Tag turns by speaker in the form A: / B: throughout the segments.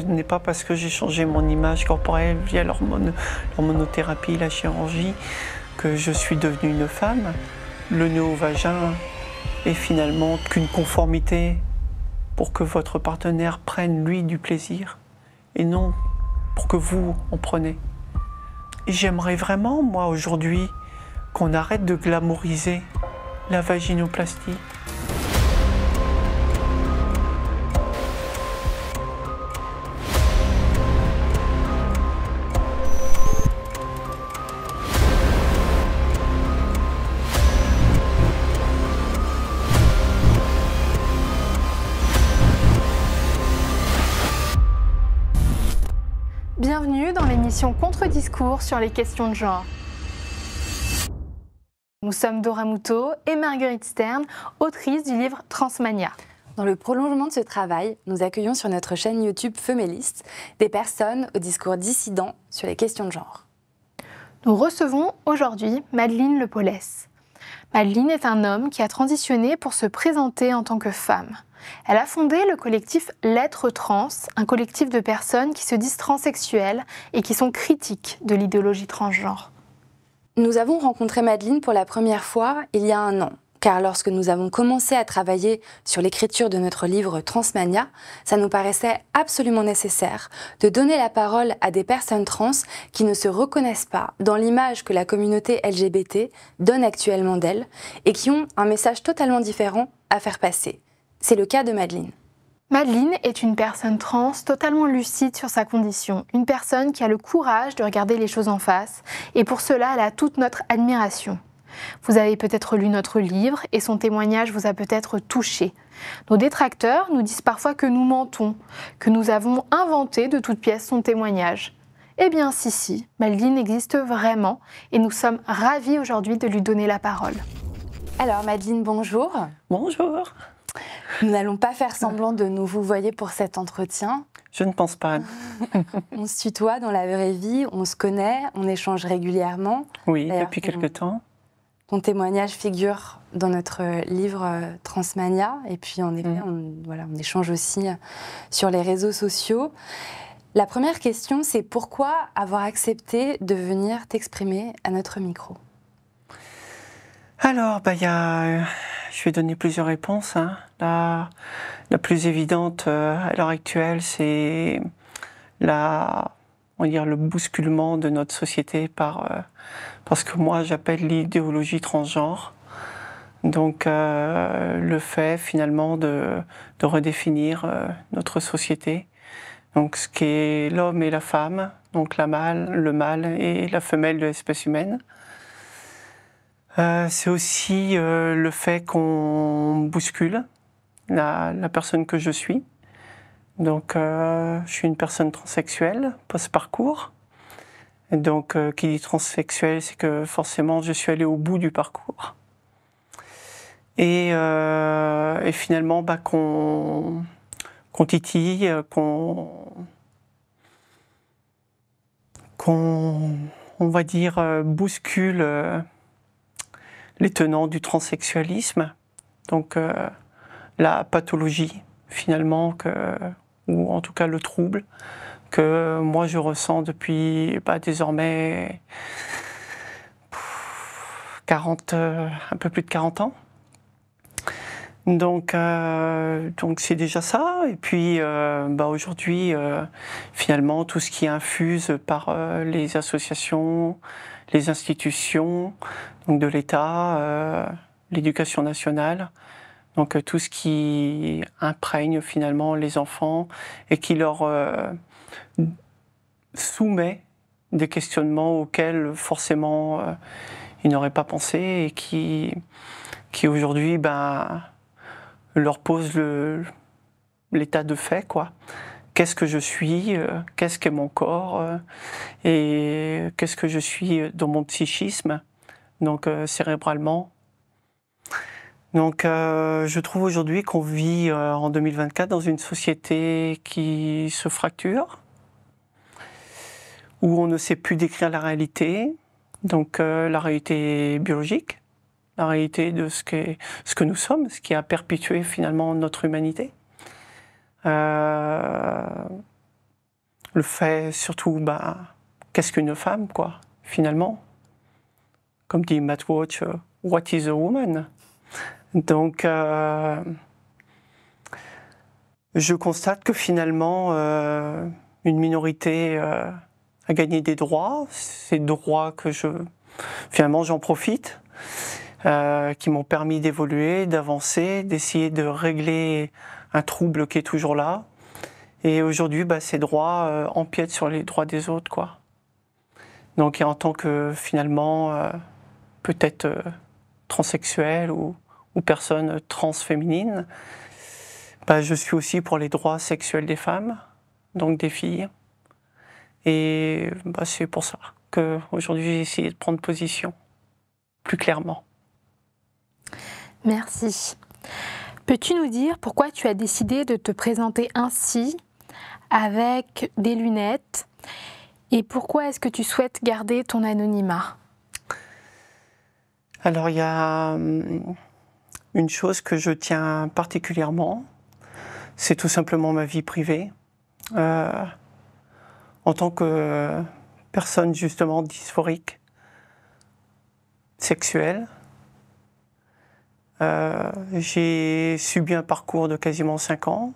A: ce n'est pas parce que j'ai changé mon image corporelle via l'hormonothérapie, la chirurgie, que je suis devenue une femme. Le nœud au vagin est finalement qu'une conformité pour que votre partenaire prenne, lui, du plaisir, et non pour que vous en preniez. Et j'aimerais vraiment, moi, aujourd'hui, qu'on arrête de glamouriser la vaginoplastie.
B: Bienvenue dans l'émission Contre-discours sur les questions de genre. Nous sommes Dora Muto et Marguerite Stern, autrices du livre Transmania.
C: Dans le prolongement de ce travail, nous accueillons sur notre chaîne YouTube Feméliste des personnes au discours dissident sur les questions de genre.
B: Nous recevons aujourd'hui Madeleine Le Paulès. Madeleine est un homme qui a transitionné pour se présenter en tant que femme. Elle a fondé le collectif L'Être Trans, un collectif de personnes qui se disent transsexuelles et qui sont critiques de l'idéologie transgenre.
C: Nous avons rencontré Madeleine pour la première fois il y a 1 an, car lorsque nous avons commencé à travailler sur l'écriture de notre livre Transmania, ça nous paraissait absolument nécessaire de donner la parole à des personnes trans qui ne se reconnaissent pas dans l'image que la communauté LGBT donne actuellement d'elles et qui ont un message totalement différent à faire passer. C'est le cas de Madeleine.
B: Madeleine est une personne trans totalement lucide sur sa condition, une personne qui a le courage de regarder les choses en face, et pour cela, elle a toute notre admiration. Vous avez peut-être lu notre livre, et son témoignage vous a peut-être touché. Nos détracteurs nous disent parfois que nous mentons, que nous avons inventé de toutes pièces son témoignage. Eh bien si, Madeleine existe vraiment, et nous sommes ravis aujourd'hui de lui donner la parole.
C: Alors Madeleine, bonjour.
A: Bonjour.
C: Nous n'allons pas faire semblant de nous vous voyer pour cet entretien.
A: Je ne pense pas.
C: On se tutoie dans la vraie vie, on se connaît, on échange régulièrement.
A: Oui, depuis quelque temps.
C: Ton témoignage figure dans notre livre Transmania. Et puis en effet, on échange aussi sur les réseaux sociaux. La première question, c'est pourquoi avoir accepté de venir t'exprimer à notre micro?
A: Alors, je vais donner plusieurs réponses. La plus évidente à l'heure actuelle, c'est le bousculement de notre société par ce que moi j'appelle l'idéologie transgenre. Donc, le fait finalement de redéfinir notre société. Donc, ce qu'est l'homme et la femme, donc le mâle et la femelle de l'espèce humaine. C'est aussi le fait qu'on bouscule la personne que je suis. Donc, je suis une personne transsexuelle, post-parcours. Donc, qui dit transsexuelle, c'est que forcément, je suis allée au bout du parcours. Et finalement, qu'on titille, on va dire, bouscule les tenants du transsexualisme, donc la pathologie finalement, ou en tout cas le trouble que moi je ressens depuis désormais un peu plus de 40 ans. Donc c'est déjà ça. Et puis aujourd'hui, finalement, tout ce qui infuse par les associations, les institutions donc de l'État, l'éducation nationale, donc tout ce qui imprègne finalement les enfants et qui leur soumet des questionnements auxquels forcément ils n'auraient pas pensé et qui aujourd'hui leur pose l'état de fait, quoi. Qu'est-ce que je suis, qu'est-ce qu'est mon corps, et qu'est-ce que je suis dans mon psychisme, donc cérébralement. Donc je trouve aujourd'hui qu'on vit en 2024 dans une société qui se fracture, où on ne sait plus décrire la réalité, donc la réalité biologique, la réalité de ce que nous sommes, ce qui a perpétué finalement notre humanité. le fait surtout, qu'est-ce qu'une femme, quoi, finalement. Comme dit Matt Walsh, what is a woman? Donc, je constate que finalement, une minorité a gagné des droits, ces droits que finalement j'en profite, qui m'ont permis d'évoluer, d'avancer, d'essayer de régler un trouble qui est toujours là. Et aujourd'hui, ces droits empiètent sur les droits des autres, quoi. Donc, et en tant que finalement, peut-être transsexuelle ou personne transféminine, je suis aussi pour les droits sexuels des femmes, donc des filles. Et c'est pour ça qu'aujourd'hui j'ai essayé de prendre position plus clairement.
B: Merci. Peux-tu nous dire pourquoi tu as décidé de te présenter ainsi, avec des lunettes, et pourquoi est-ce que tu souhaites garder ton anonymat?
A: Alors il y a une chose que je tiens particulièrement, c'est tout simplement ma vie privée. En tant que personne justement dysphorique, sexuelle, j'ai subi un parcours de quasiment 5 ans.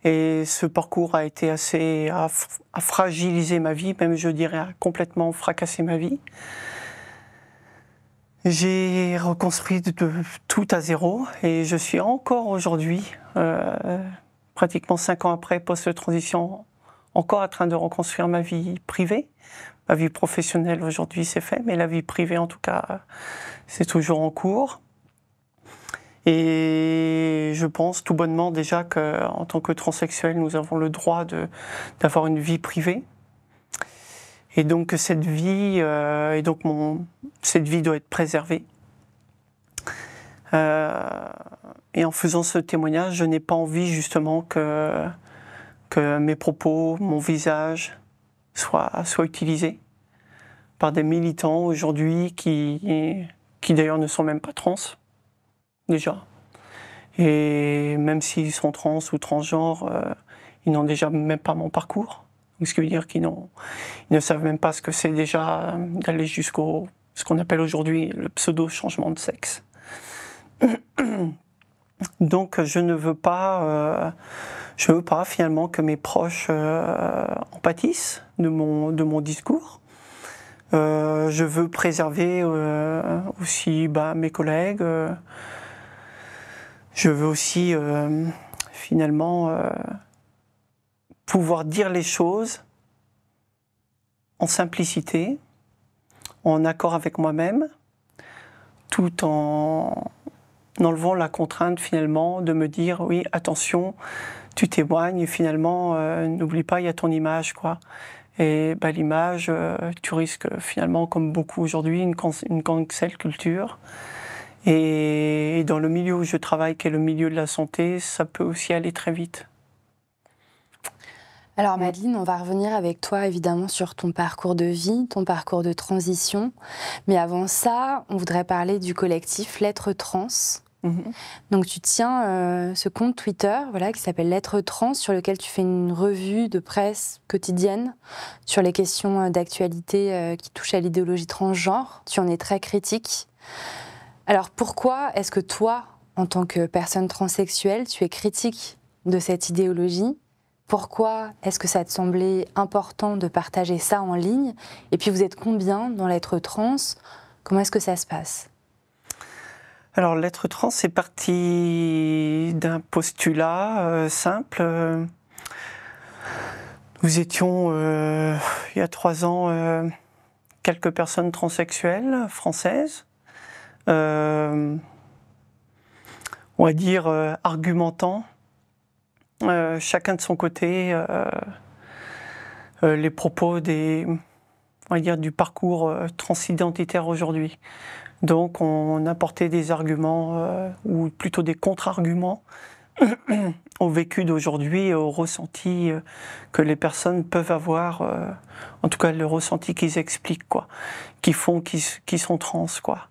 A: Et ce parcours a été à fragiliser ma vie, même je dirais à complètement fracasser ma vie. J'ai reconstruit tout à zéro et je suis encore aujourd'hui, pratiquement 5 ans après, post-transition, encore en train de reconstruire ma vie privée. Ma vie professionnelle aujourd'hui c'est fait, mais la vie privée en tout cas, c'est toujours en cours. Et je pense tout bonnement déjà qu'en tant que transsexuel, nous avons le droit d'avoir une vie privée. Et donc cette vie, cette vie doit être préservée. Et en faisant ce témoignage, je n'ai pas envie justement que mes propos, mon visage soient utilisés par des militants aujourd'hui qui d'ailleurs ne sont même pas trans, déjà. Et même s'ils sont trans ou transgenres, ils n'ont déjà même pas mon parcours. Ce qui veut dire qu'ils ne savent même pas ce que c'est déjà d'aller jusqu'au ce qu'on appelle aujourd'hui le pseudo-changement de sexe. Donc je ne veux pas finalement que mes proches en pâtissent de mon discours. Je veux préserver aussi mes collègues. Je veux aussi finalement pouvoir dire les choses en simplicité, en accord avec moi-même, tout en enlevant la contrainte finalement de me dire oui, attention, tu témoignes et finalement n'oublie pas, il y a ton image, quoi. Et l'image, tu risques finalement, comme beaucoup aujourd'hui, une cancel culture. Et dans le milieu où je travaille, qui est le milieu de la santé, ça peut aussi aller très vite.
C: Alors Madeleine, on va revenir avec toi évidemment sur ton parcours de vie, ton parcours de transition. Mais avant ça, on voudrait parler du collectif Lettres Trans. Donc tu tiens ce compte Twitter qui s'appelle Lettres Trans, sur lequel tu fais une revue de presse quotidienne sur les questions d'actualité qui touchent à l'idéologie transgenre. Tu en es très critique. Alors pourquoi est-ce que toi, en tant que personne transsexuelle, tu es critique de cette idéologie ? Pourquoi est-ce que ça te semblait important de partager ça en ligne? Et puis vous êtes combien dans Lettres Trans? Comment est-ce que ça se passe?
A: Alors Lettres Trans, c'est parti d'un postulat simple. Nous étions, il y a 3 ans, quelques personnes transsexuelles françaises. On va dire argumentant, chacun de son côté, les propos on va dire, du parcours transidentitaire aujourd'hui. Donc on apportait des arguments, ou plutôt des contre-arguments, au vécu d'aujourd'hui et au ressenti que les personnes peuvent avoir, en tout cas le ressenti qu'ils expliquent, quoi, qui font qu'ils sont trans, quoi.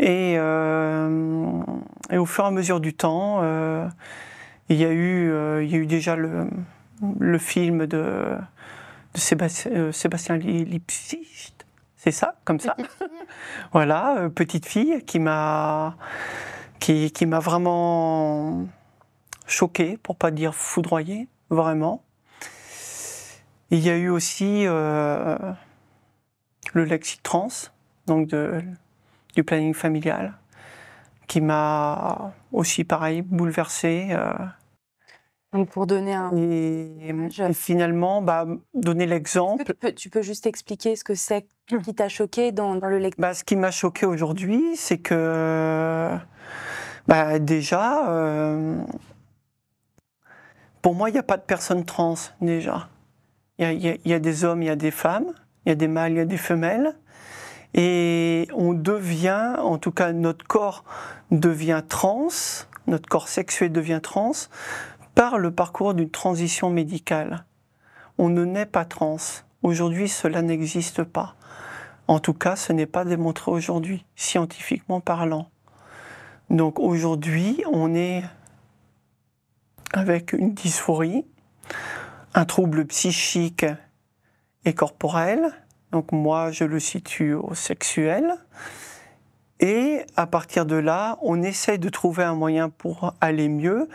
A: Et au fur et à mesure du temps, il y a eu déjà le film de Sébastien Lipsicht, c'est ça, comme ça.
B: Petite fille.
A: Voilà, petite fille qui m'a vraiment choqué, pour pas dire foudroyé, vraiment. Il y a eu aussi le lexique trans, donc du planning familial, qui m'a aussi, pareil, bouleversé.
C: Donc pour donner un...
A: Et finalement, donner l'exemple.
C: Tu peux juste expliquer ce que c'est qui t'a choqué dans le lecture?
A: Ce qui m'a choqué aujourd'hui, c'est que déjà, pour moi, il n'y a pas de personnes trans, déjà. Il y a des hommes, il y a des femmes, il y a des mâles, il y a des femelles. Et on devient, en tout cas notre corps devient trans, notre corps sexuel devient trans, par le parcours d'une transition médicale. On ne naît pas trans. Aujourd'hui, cela n'existe pas. En tout cas, ce n'est pas démontré aujourd'hui, scientifiquement parlant. Donc aujourd'hui, on est avec une dysphorie, un trouble psychique et corporel. Donc moi, je le situe au sexuel. Et à partir de là, on essaie de trouver un moyen pour aller mieux.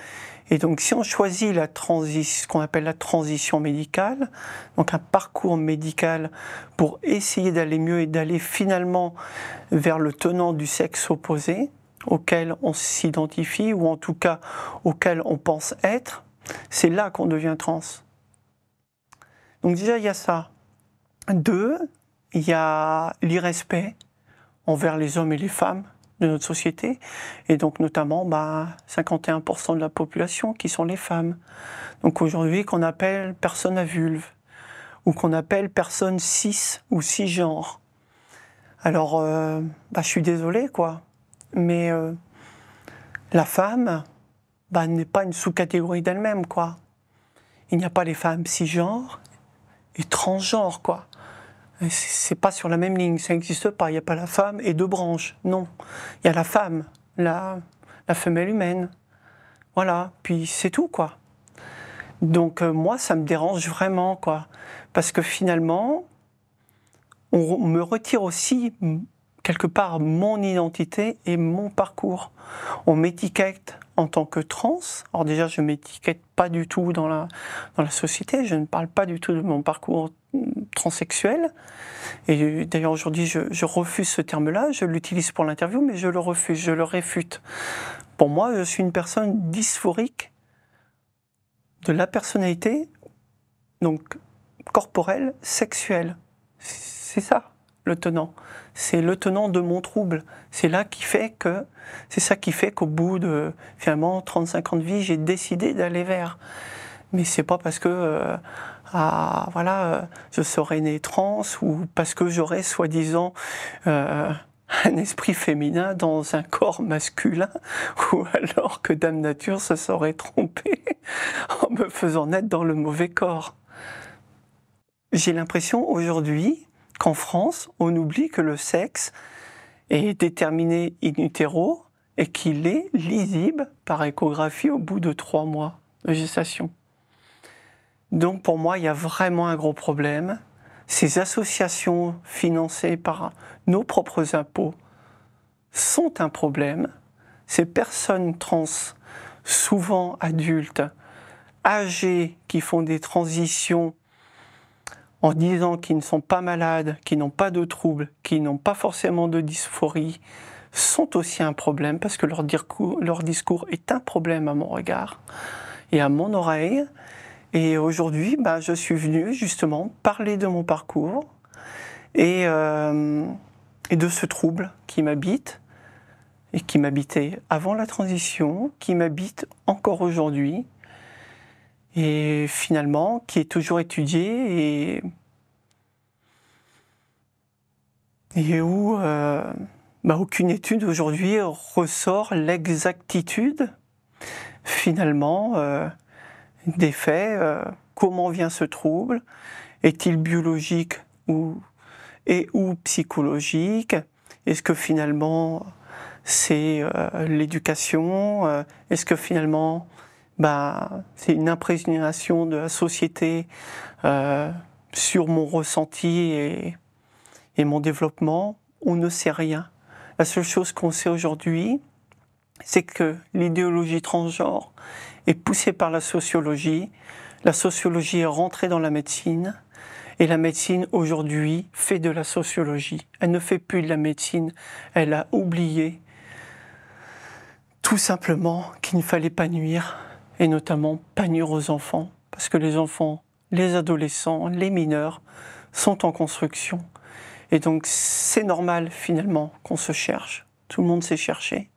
A: Et donc si on choisit ce qu'on appelle la transition médicale, donc un parcours médical pour essayer d'aller mieux et d'aller finalement vers le tenant du sexe opposé, auquel on s'identifie, ou en tout cas auquel on pense être, c'est là qu'on devient trans. Donc déjà, il y a ça. 2, il y a l'irrespect envers les hommes et les femmes de notre société, et donc notamment 51% de la population qui sont les femmes. Donc aujourd'hui, qu'on appelle personne à vulve, ou qu'on appelle personne cis ou cisgenre. Alors, je suis désolé, quoi, mais la femme n'est pas une sous-catégorie d'elle-même, quoi. Il n'y a pas les femmes cisgenres et transgenres, quoi. C'est pas sur la même ligne, ça n'existe pas. Il n'y a pas la femme et 2 branches, non. Il y a la femme, la femelle humaine. Voilà, puis c'est tout, quoi. Donc moi, ça me dérange vraiment, quoi. Parce que finalement, on me retire aussi, quelque part, mon identité et mon parcours. On m'étiquette en tant que trans. Alors déjà, je ne m'étiquette pas du tout dans la société. Je ne parle pas du tout de mon parcours transsexuel. Et d'ailleurs, aujourd'hui, je refuse ce terme-là. Je l'utilise pour l'interview, mais je le refuse, je le réfute. Pour moi, je suis une personne dysphorique de la personnalité, donc corporelle, sexuelle. C'est ça, le tenant. C'est le tenant de mon trouble. C'est ça qui fait qu'au bout de, finalement, 35 ans de vie, j'ai décidé d'aller vers. Mais c'est pas parce que je serais né trans ou parce que j'aurais soi-disant un esprit féminin dans un corps masculin, ou alors que Dame Nature se serait trompée en me faisant naître dans le mauvais corps. J'ai l'impression aujourd'hui qu'en France, on oublie que le sexe est déterminé in utero et qu'il est lisible par échographie au bout de 3 mois de gestation. Donc pour moi, il y a vraiment un gros problème. Ces associations financées par nos propres impôts sont un problème. Ces personnes trans, souvent adultes, âgées, qui font des transitions en disant qu'ils ne sont pas malades, qu'ils n'ont pas de troubles, qu'ils n'ont pas forcément de dysphorie, sont aussi un problème parce que leur discours est un problème à mon regard et à mon oreille. Et aujourd'hui, je suis venu justement parler de mon parcours et de ce trouble qui m'habite et qui m'habitait avant la transition, qui m'habite encore aujourd'hui et finalement qui est toujours étudié et où aucune étude aujourd'hui ressort l'exactitude finalement des faits. Comment vient ce trouble? Est-il biologique ou psychologique? Est-ce que finalement c'est l'éducation? Est-ce que finalement c'est une imprégnation de la société sur mon ressenti et mon développement. On ne sait rien. La seule chose qu'on sait aujourd'hui, c'est que l'idéologie transgenre est poussée par la sociologie. La sociologie est rentrée dans la médecine. Et la médecine, aujourd'hui, fait de la sociologie. Elle ne fait plus de la médecine. Elle a oublié, tout simplement, qu'il ne fallait pas nuire, et notamment pas nuire aux enfants. Parce que les enfants, les adolescents, les mineurs sont en construction. Et donc, c'est normal, finalement, qu'on se cherche. Tout le monde s'est cherché.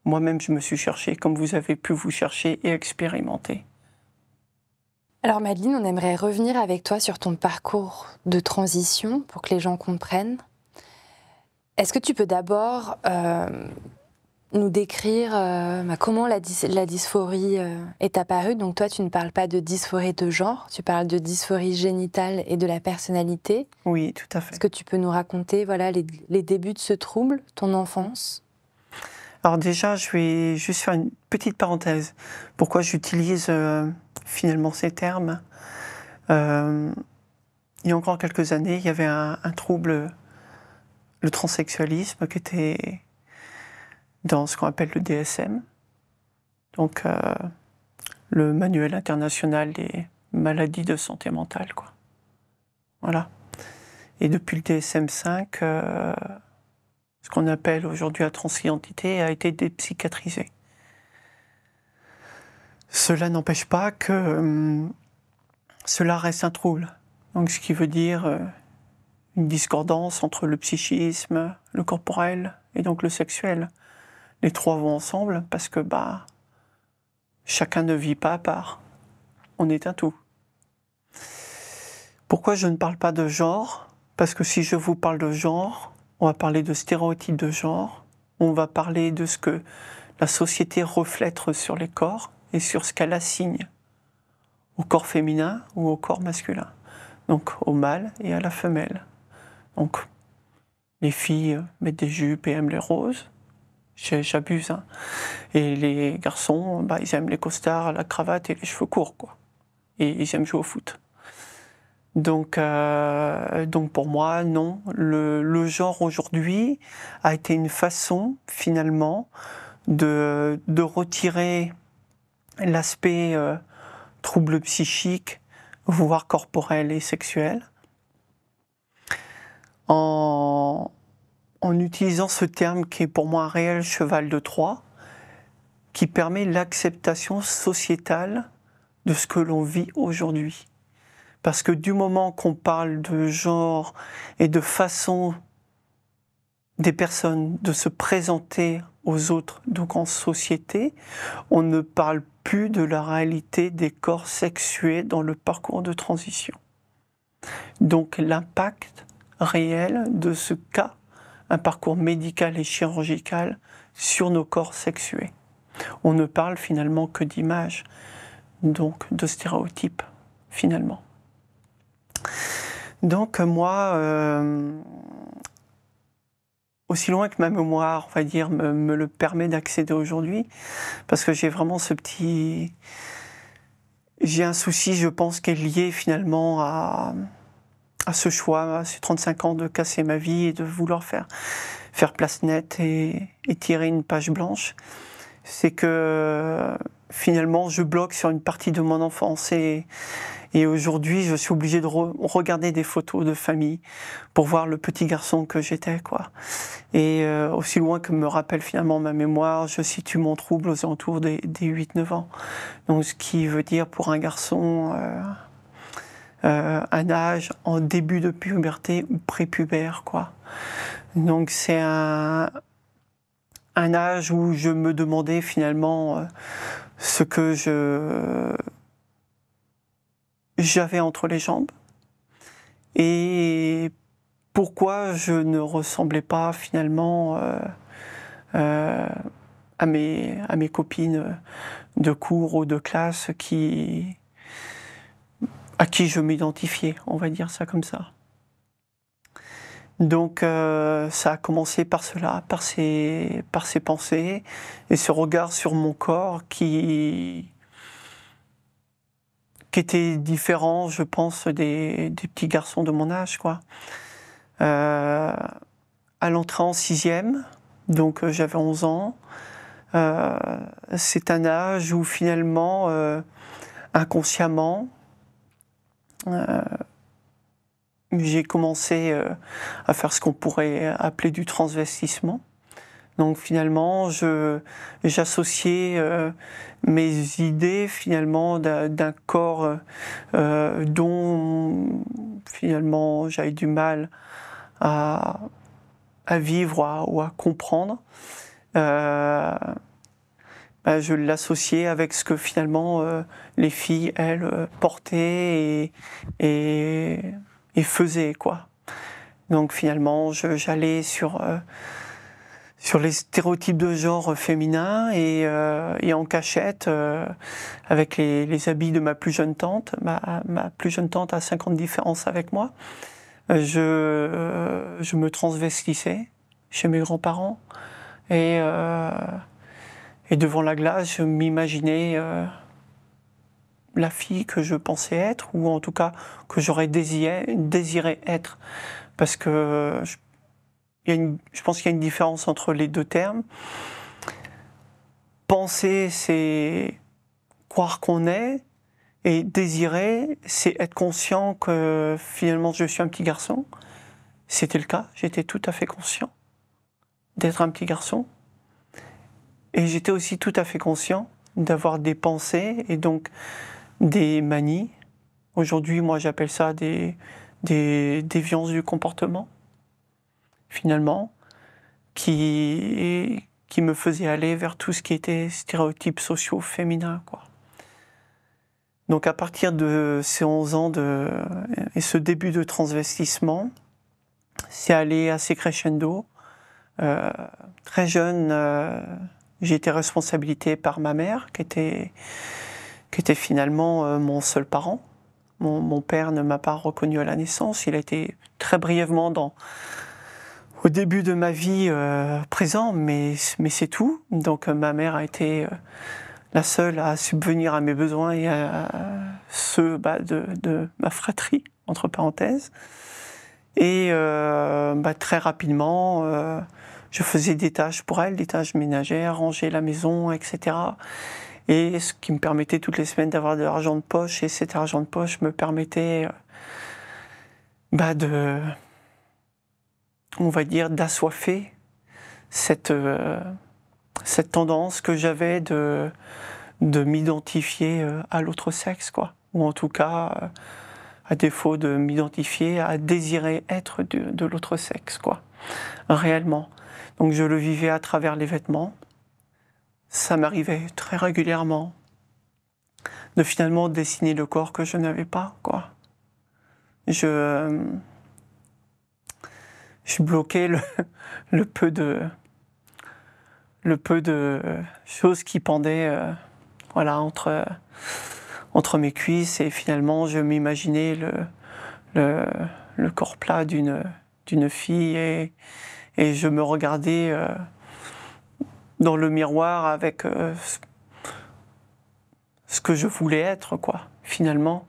A: Moi-même, je me suis cherché, comme vous avez pu vous chercher et expérimenter.
C: Alors Madeleine, on aimerait revenir avec toi sur ton parcours de transition pour que les gens comprennent. Est-ce que tu peux d'abord nous décrire comment la dysphorie est apparue? Donc toi, tu ne parles pas de dysphorie de genre, tu parles de dysphorie génitale et de la personnalité.
A: Oui, tout à fait.
C: Est-ce que tu peux nous raconter les débuts de ce trouble, ton enfance?
A: Alors déjà, je vais juste faire une petite parenthèse. Pourquoi j'utilise finalement ces termes? Il y a encore quelques années, il y avait un trouble, le transsexualisme, qui était dans ce qu'on appelle le DSM, donc le manuel international des maladies de santé mentale, quoi. Voilà. Et depuis le DSM-5, ce qu'on appelle aujourd'hui la transidentité a été dépsychiatrisé. Cela n'empêche pas que cela reste un trouble. Donc, ce qui veut dire une discordance entre le psychisme, le corporel et donc le sexuel. Les trois vont ensemble parce que chacun ne vit pas à part. On est un tout. Pourquoi je ne parle pas de genre? Parce que si je vous parle de genre, on va parler de stéréotypes de genre, on va parler de ce que la société reflète sur les corps et sur ce qu'elle assigne au corps féminin ou au corps masculin, donc au mâle et à la femelle. Donc les filles mettent des jupes et aiment les roses, j'abuse, hein. Et les garçons, ils aiment les costards, la cravate et les cheveux courts, quoi. Et ils aiment jouer au foot. Donc pour moi, non. Le genre aujourd'hui a été une façon, finalement, de retirer l'aspect trouble psychique, voire corporel et sexuel, en utilisant ce terme qui est pour moi un réel cheval de Troie, qui permet l'acceptation sociétale de ce que l'on vit aujourd'hui. Parce que du moment qu'on parle de genre et de façon des personnes de se présenter aux autres, donc en société, on ne parle plus de la réalité des corps sexués dans le parcours de transition. Donc l'impact réel de ce cas, un parcours médical et chirurgical sur nos corps sexués. On ne parle finalement que d'images, donc de stéréotypes, finalement. Donc moi, aussi loin que ma mémoire, on va dire, me le permet d'accéder aujourd'hui, parce que j'ai vraiment ce petit... J'ai un souci, je pense, qui est lié finalement à ce choix, à ces 35 ans de casser ma vie et de vouloir faire place nette et tirer une page blanche. C'est que finalement, je bloque sur une partie de mon enfance et aujourd'hui, je suis obligé de regarder des photos de famille pour voir le petit garçon que j'étais, quoi. Et aussi loin que me rappelle finalement ma mémoire, je situe mon trouble aux alentours des 8-9 ans. Donc, ce qui veut dire pour un garçon un âge en début de puberté ou prépubère, quoi. Donc, c'est un âge où je me demandais finalement ce que j'avais entre les jambes et pourquoi je ne ressemblais pas finalement à mes copines de cours ou de classe à qui je m'identifiais, on va dire ça comme ça. Donc ça a commencé par cela, par ces pensées et ce regard sur mon corps qui qui était différent, je pense, des petits garçons de mon âge, quoi. À l'entrée en 6e, donc j'avais 11 ans, c'est un âge où finalement, inconsciemment, j'ai commencé à faire ce qu'on pourrait appeler du transvestissement. Donc finalement, j'associais mes idées finalement d'un corps dont finalement j'avais du mal à vivre ou à comprendre. Je l'associais avec ce que finalement les filles, elles, portaient et faisaient, quoi. Donc finalement, j'allais sur les stéréotypes de genre féminin et en cachette, avec les habits de ma plus jeune tante. Ma plus jeune tante a 5 ans de différence avec moi. Je me transvestissais chez mes grands-parents et devant la glace, je m'imaginais la fille que je pensais être, ou en tout cas que j'aurais désiré être, parce que je pense qu'il y a une différence entre les deux termes. Penser, c'est croire qu'on est, et désirer, c'est être conscient que finalement je suis un petit garçon. C'était le cas, j'étais tout à fait conscient d'être un petit garçon. Et j'étais aussi tout à fait conscient d'avoir des pensées et donc des manies. Aujourd'hui, moi j'appelle ça des déviances du comportement, finalement, qui me faisaient aller vers tout ce qui était stéréotypes sociaux féminins, quoi. Donc à partir de ces 11 ans et ce début de transvestissement, c'est allé assez crescendo. Très jeune, j'ai été responsabilisé par ma mère, qui était finalement mon seul parent. Mon père ne m'a pas reconnu à la naissance. Il a été très brièvement au début de ma vie présent, mais c'est tout. Donc ma mère a été la seule à subvenir à mes besoins et à ceux de ma fratrie, entre parenthèses. Et très rapidement, je faisais des tâches pour elle, des tâches ménagères, ranger la maison, etc. Et ce qui me permettait toutes les semaines d'avoir de l'argent de poche. Et cet argent de poche me permettait on va dire, d'assoiffer cette tendance que j'avais de m'identifier à l'autre sexe, quoi. Ou en tout cas, à défaut de m'identifier, à désirer être de l'autre sexe, quoi. Réellement. Donc je le vivais à travers les vêtements. Ça m'arrivait très régulièrement de finalement dessiner le corps que je n'avais pas, quoi. Je bloquais le peu de choses qui pendaient entre mes cuisses, et finalement je m'imaginais le corps plat d'une fille et je me regardais dans le miroir avec ce que je voulais être, quoi, finalement.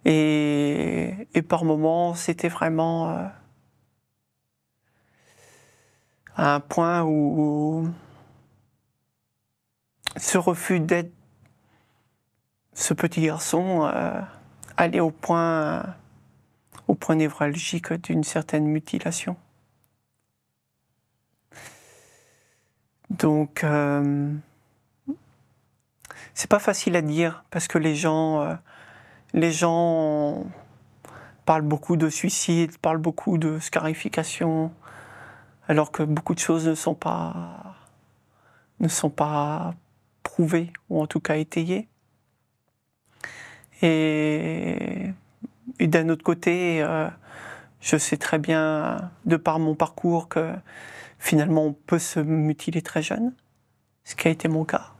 A: Et par moments, c'était vraiment à un point où ce refus d'être ce petit garçon allait au point névralgique d'une certaine mutilation. Donc, c'est pas facile à dire parce que les gens parlent beaucoup de suicide, parlent beaucoup de scarification, alors que beaucoup de choses ne sont pas prouvées ou en tout cas étayées. Et d'un autre côté, je sais très bien, de par mon parcours, que finalement on peut se mutiler très jeune, ce qui a été mon cas.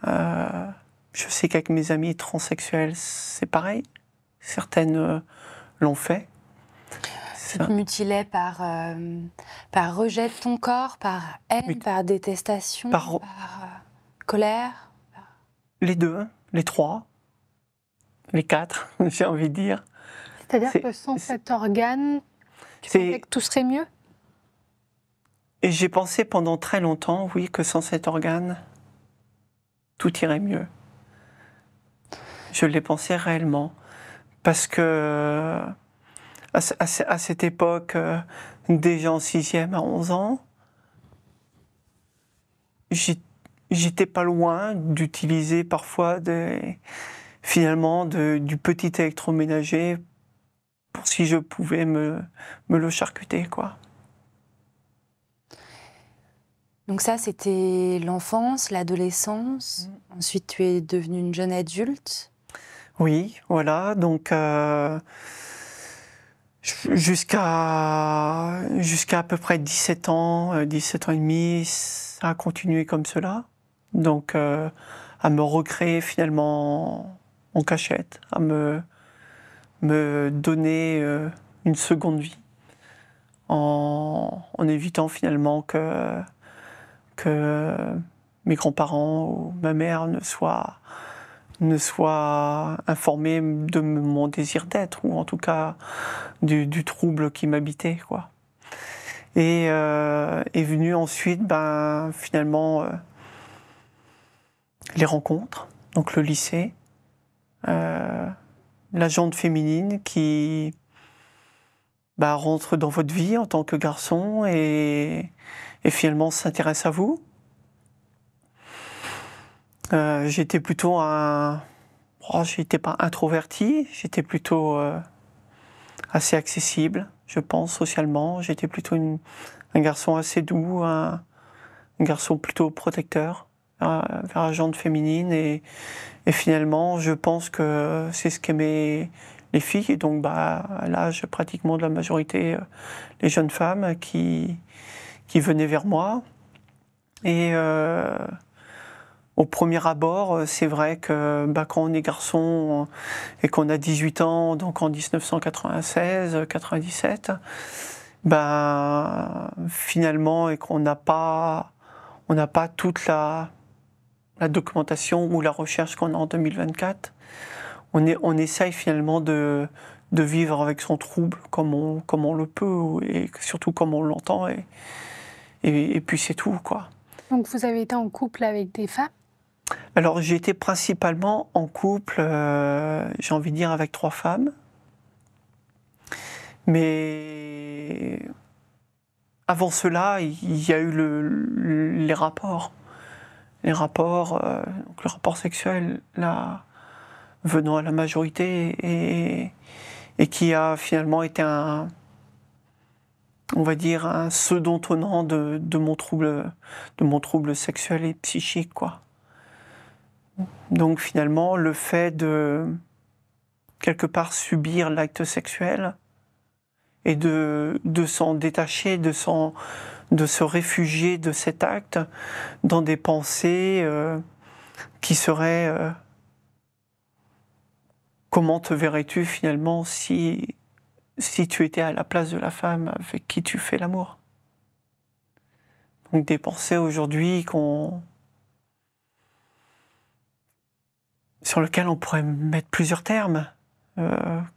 A: Je sais qu'avec mes amis transsexuels, c'est pareil. Certaines l'ont fait.
C: Tu te mutilais par rejet de ton corps, par haine, par détestation, par colère?
A: Les deux, les trois. les 4, j'ai envie de dire.
B: C'est-à-dire que sans cet organe, tu pensais que tout serait mieux?
A: Et j'ai pensé pendant très longtemps, oui, que sans cet organe, tout irait mieux. Je l'ai pensé réellement. Parce que à cette époque, déjà en 6e à 11 ans, j'étais pas loin d'utiliser parfois finalement du petit électroménager pour si je pouvais me le charcuter, quoi.
C: Donc ça, c'était l'enfance, l'adolescence. Ensuite, tu es devenue une jeune adulte.
A: Oui, voilà. Donc jusqu'à à peu près 17 ans, 17 ans et demi, ça a continué comme cela. Donc à me recréer finalement en cachette, à me donner une seconde vie, en évitant finalement que mes grands-parents ou ma mère ne soient informés de mon désir d'être, ou en tout cas du trouble qui m'habitait, quoi. Et est venu ensuite, finalement, les rencontres, donc le lycée, la jante féminine qui rentre dans votre vie en tant que garçon et finalement s'intéresse à vous. J'étais plutôt j'étais pas introverti, j'étais plutôt assez accessible, je pense, socialement. J'étais plutôt un garçon assez doux, un garçon plutôt protecteur vers la jante féminine. Et finalement, je pense que c'est ce qu'aimaient les filles. Et donc, à l'âge pratiquement de la majorité, les jeunes femmes qui venaient vers moi. Et au premier abord, c'est vrai que quand on est garçon et qu'on a 18 ans, donc en 1996-97, finalement, et qu'on n'a pas toute la documentation ou la recherche qu'on a en 2024, on essaye finalement de vivre avec son trouble comme on le peut et surtout comme on l'entend, et puis c'est tout, quoi.
B: Donc vous avez été en couple avec des femmes?
A: Alors j'ai été principalement en couple, j'ai envie de dire, avec 3 femmes. Mais avant cela, il y a eu les rapports. Les rapports, donc le rapport sexuel, là, venant à la majorité, et qui a finalement été un second tenant de mon trouble sexuel et psychique, quoi. Donc finalement, le fait de quelque part subir l'acte sexuel et de s'en détacher, de se réfugier de cet acte dans des pensées qui seraient comment te verrais-tu finalement si tu étais à la place de la femme avec qui tu fais l'amour. Donc des pensées aujourd'hui sur lesquelles on pourrait mettre plusieurs termes, que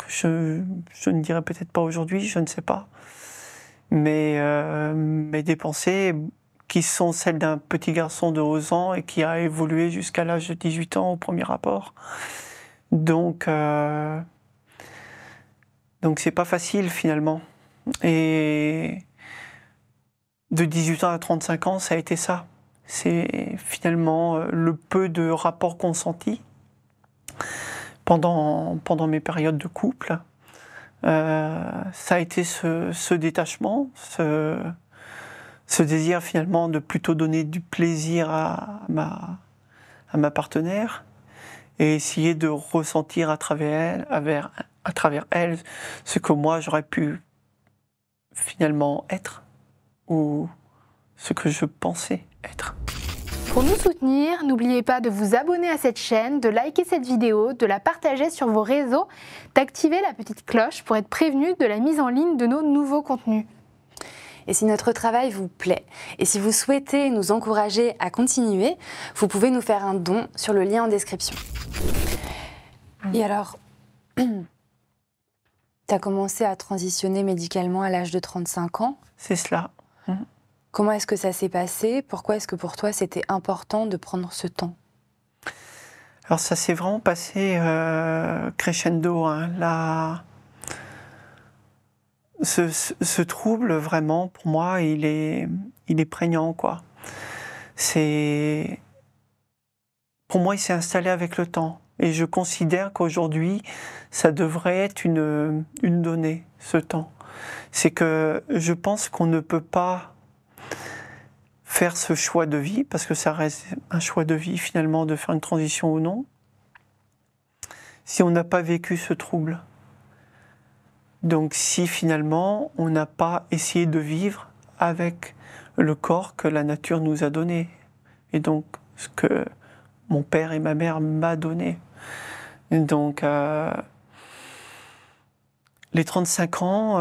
A: je ne dirais peut-être pas aujourd'hui, je ne sais pas. Mais des pensées qui sont celles d'un petit garçon de 11 ans et qui a évolué jusqu'à l'âge de 18 ans au premier rapport. Donc c'est pas facile finalement. Et de 18 ans à 35 ans, ça a été ça. C'est finalement le peu de rapports consentis pendant mes périodes de couple. Ça a été ce détachement, ce désir finalement de plutôt donner du plaisir à ma partenaire et essayer de ressentir à travers elle ce que moi j'aurais pu finalement être ou ce que je pensais être.
B: Pour nous soutenir, n'oubliez pas de vous abonner à cette chaîne, de liker cette vidéo, de la partager sur vos réseaux, d'activer la petite cloche pour être prévenu de la mise en ligne de nos nouveaux contenus.
C: Et si notre travail vous plaît, et si vous souhaitez nous encourager à continuer, vous pouvez nous faire un don sur le lien en description. Et alors, Tu as commencé à transitionner médicalement à l'âge de 35 ans.
A: C'est cela.
C: Comment est-ce que ça s'est passé? Pourquoi est-ce que pour toi c'était important de prendre ce temps?
A: Alors ça s'est vraiment passé crescendo. Ce trouble, vraiment, pour moi, il est prégnant, quoi. Pour moi, il s'est installé avec le temps. Et je considère qu'aujourd'hui, ça devrait être une donnée, ce temps. C'est que je pense qu'on ne peut pas faire ce choix de vie, parce que ça reste un choix de vie, finalement, de faire une transition ou non, si on n'a pas vécu ce trouble. Donc si finalement on n'a pas essayé de vivre avec le corps que la nature nous a donné, et donc ce que mon père et ma mère m'ont donné. Et donc les 35 ans,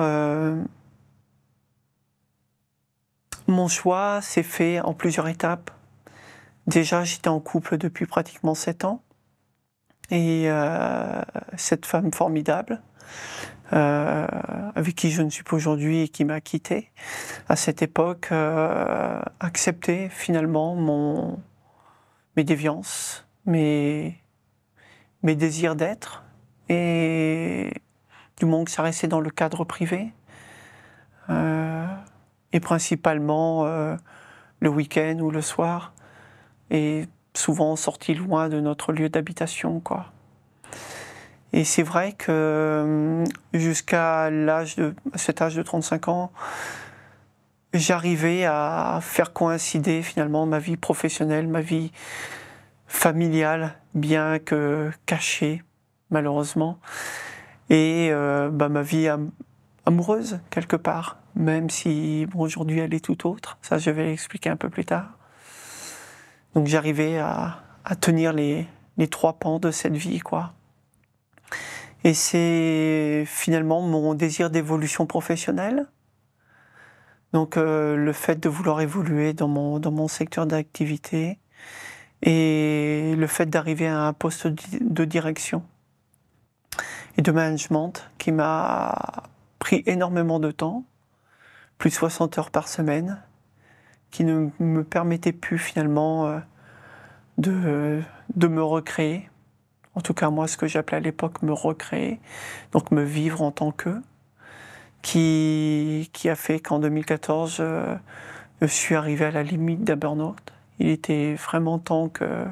A: mon choix s'est fait en plusieurs étapes. Déjà, j'étais en couple depuis pratiquement 7 ans, et cette femme formidable, avec qui je ne suis pas aujourd'hui et qui m'a quitté, à cette époque, acceptait finalement mes déviances, mes désirs d'être, et du moment que ça restait dans le cadre privé, et principalement le week-end ou le soir, et souvent sorti loin de notre lieu d'habitation, quoi. Et c'est vrai que jusqu'à cet âge de 35 ans, j'arrivais à faire coïncider finalement ma vie professionnelle, ma vie familiale, bien que cachée, malheureusement, et ma vie amoureuse, quelque part, même si aujourd'hui elle est tout autre. Ça, je vais l'expliquer un peu plus tard. Donc j'arrivais à tenir les 3 pans de cette vie, quoi. Et c'est finalement mon désir d'évolution professionnelle. Donc le fait de vouloir évoluer dans mon secteur d'activité, et le fait d'arriver à un poste de direction et de management qui m'a pris énormément de temps, plus de 60 heures par semaine, qui ne me permettait plus finalement de me recréer. En tout cas, moi, ce que j'appelais à l'époque me recréer, donc me vivre en tant que, qui a fait qu'en 2014, je suis arrivé à la limite d'un burn-out. Il était vraiment temps que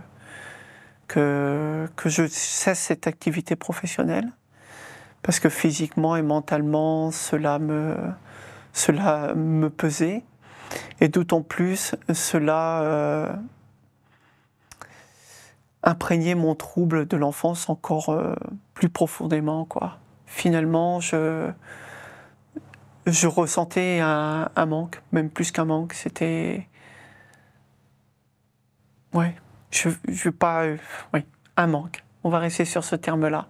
A: je cesse cette activité professionnelle, parce que physiquement et mentalement, cela me pesait, et d'autant plus, cela imprégner mon trouble de l'enfance encore plus profondément, quoi. Finalement, je ressentais un manque, même plus qu'un manque. C'était... Ouais, je veux pas... oui, un manque. On va rester sur ce terme-là.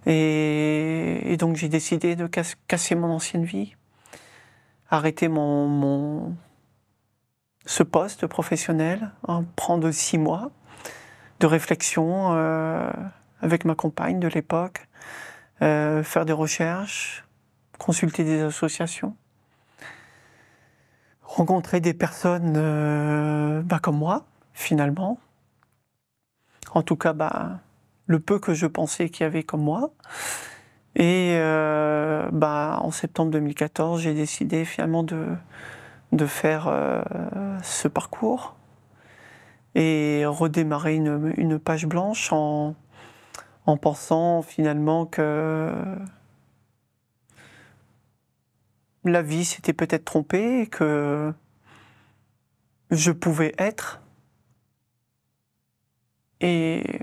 A: Et donc j'ai décidé de casser mon ancienne vie, arrêter ce poste professionnel, prendre 6 mois de réflexion avec ma compagne de l'époque, faire des recherches, consulter des associations, rencontrer des personnes comme moi, finalement. En tout cas, le peu que je pensais qu'il y avait comme moi. Et en septembre 2014, j'ai décidé finalement de faire ce parcours et redémarrer une page blanche en pensant finalement que la vie s'était peut-être trompée et que je pouvais être. Et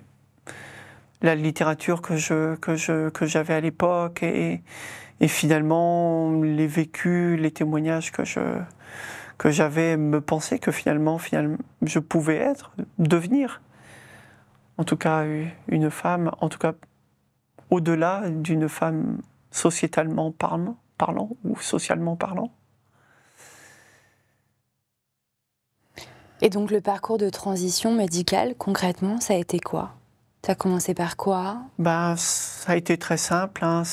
A: la littérature que j'avais à l'époque et finalement les vécus, les témoignages que j'avais me pensaient que finalement je pouvais devenir, en tout cas une femme, en tout cas au-delà d'une femme sociétalement parlant ou socialement parlant.
C: Et donc le parcours de transition médicale, concrètement, ça a été quoi? Tu as commencé par quoi?
A: Ben, ça a été très simple. Hein,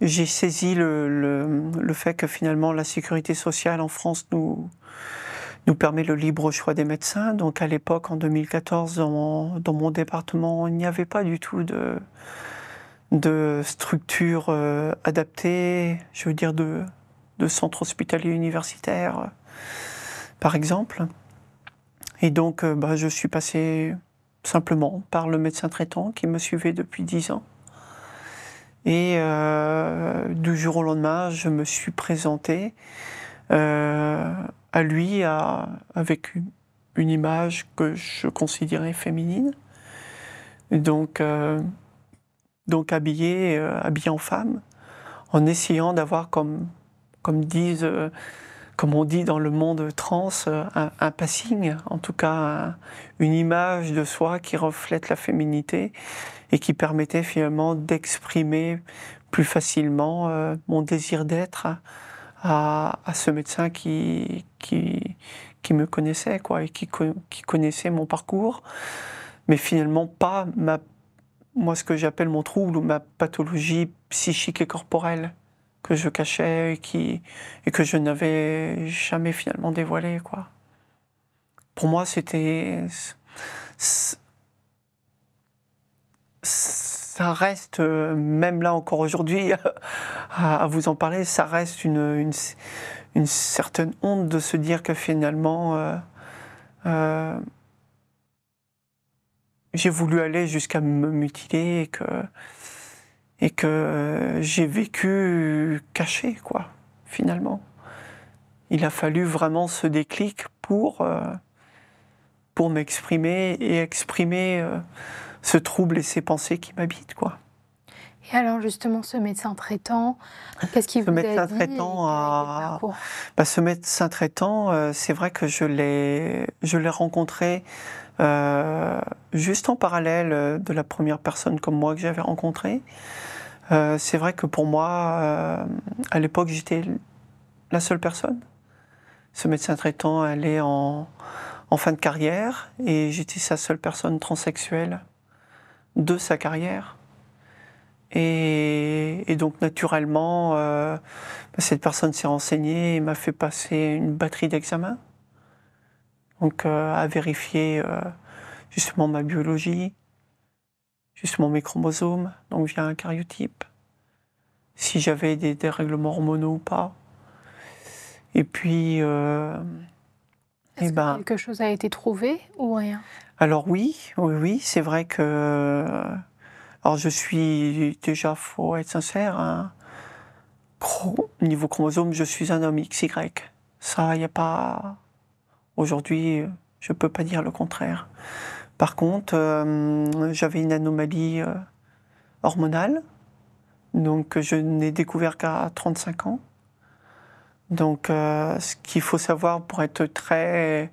A: j'ai saisi le fait que finalement la sécurité sociale en France nous permet le libre choix des médecins. Donc à l'époque, en 2014, dans mon département, il n'y avait pas du tout de structure adaptée, je veux dire de centre hospitalier universitaire, par exemple. Et donc je suis passé simplement par le médecin traitant qui me suivait depuis 10 ans. Et du jour au lendemain, je me suis présenté à lui avec une image que je considérais féminine. Donc habillé en femme, en essayant d'avoir comme on dit dans le monde trans, un passing, en tout cas une image de soi qui reflète la féminité et qui permettait finalement d'exprimer plus facilement mon désir d'être à ce médecin qui me connaissait, quoi, et qui connaissait mon parcours, mais finalement pas moi ce que j'appelle mon trouble ou ma pathologie psychique et corporelle que je cachais et que je n'avais jamais finalement dévoilé, quoi. Pour moi, ça reste, même là encore aujourd'hui, à vous en parler, ça reste une certaine honte de se dire que finalement j'ai voulu aller jusqu'à me mutiler et que j'ai vécu caché, quoi, finalement. Il a fallu vraiment ce déclic pour m'exprimer et exprimer ce trouble et ces pensées qui m'habitent, quoi.
B: Et alors justement, ce médecin traitant, qu'est-ce qu'il vous a dit?
A: Ce médecin traitant, c'est vrai que je l'ai rencontré juste en parallèle de la première personne comme moi que j'avais rencontrée. C'est vrai que pour moi, à l'époque, j'étais la seule personne. Ce médecin traitant allait en fin de carrière et j'étais sa seule personne transsexuelle de sa carrière. Et donc naturellement, cette personne s'est renseignée et m'a fait passer une batterie d'examens. Donc à vérifier justement ma biologie, justement mes chromosomes, donc via un karyotype, si j'avais des dérèglements hormonaux ou pas. Et puis...
B: Est-ce que quelque chose a été trouvé ou rien?
A: Alors oui, c'est vrai que... Alors je suis déjà, faut être sincère, niveau chromosome, je suis un homme XY. Ça, il n'y a pas... Aujourd'hui, je ne peux pas dire le contraire. Par contre, j'avais une anomalie hormonale, donc je n'ai découvert qu'à 35 ans. Donc ce qu'il faut savoir pour être très,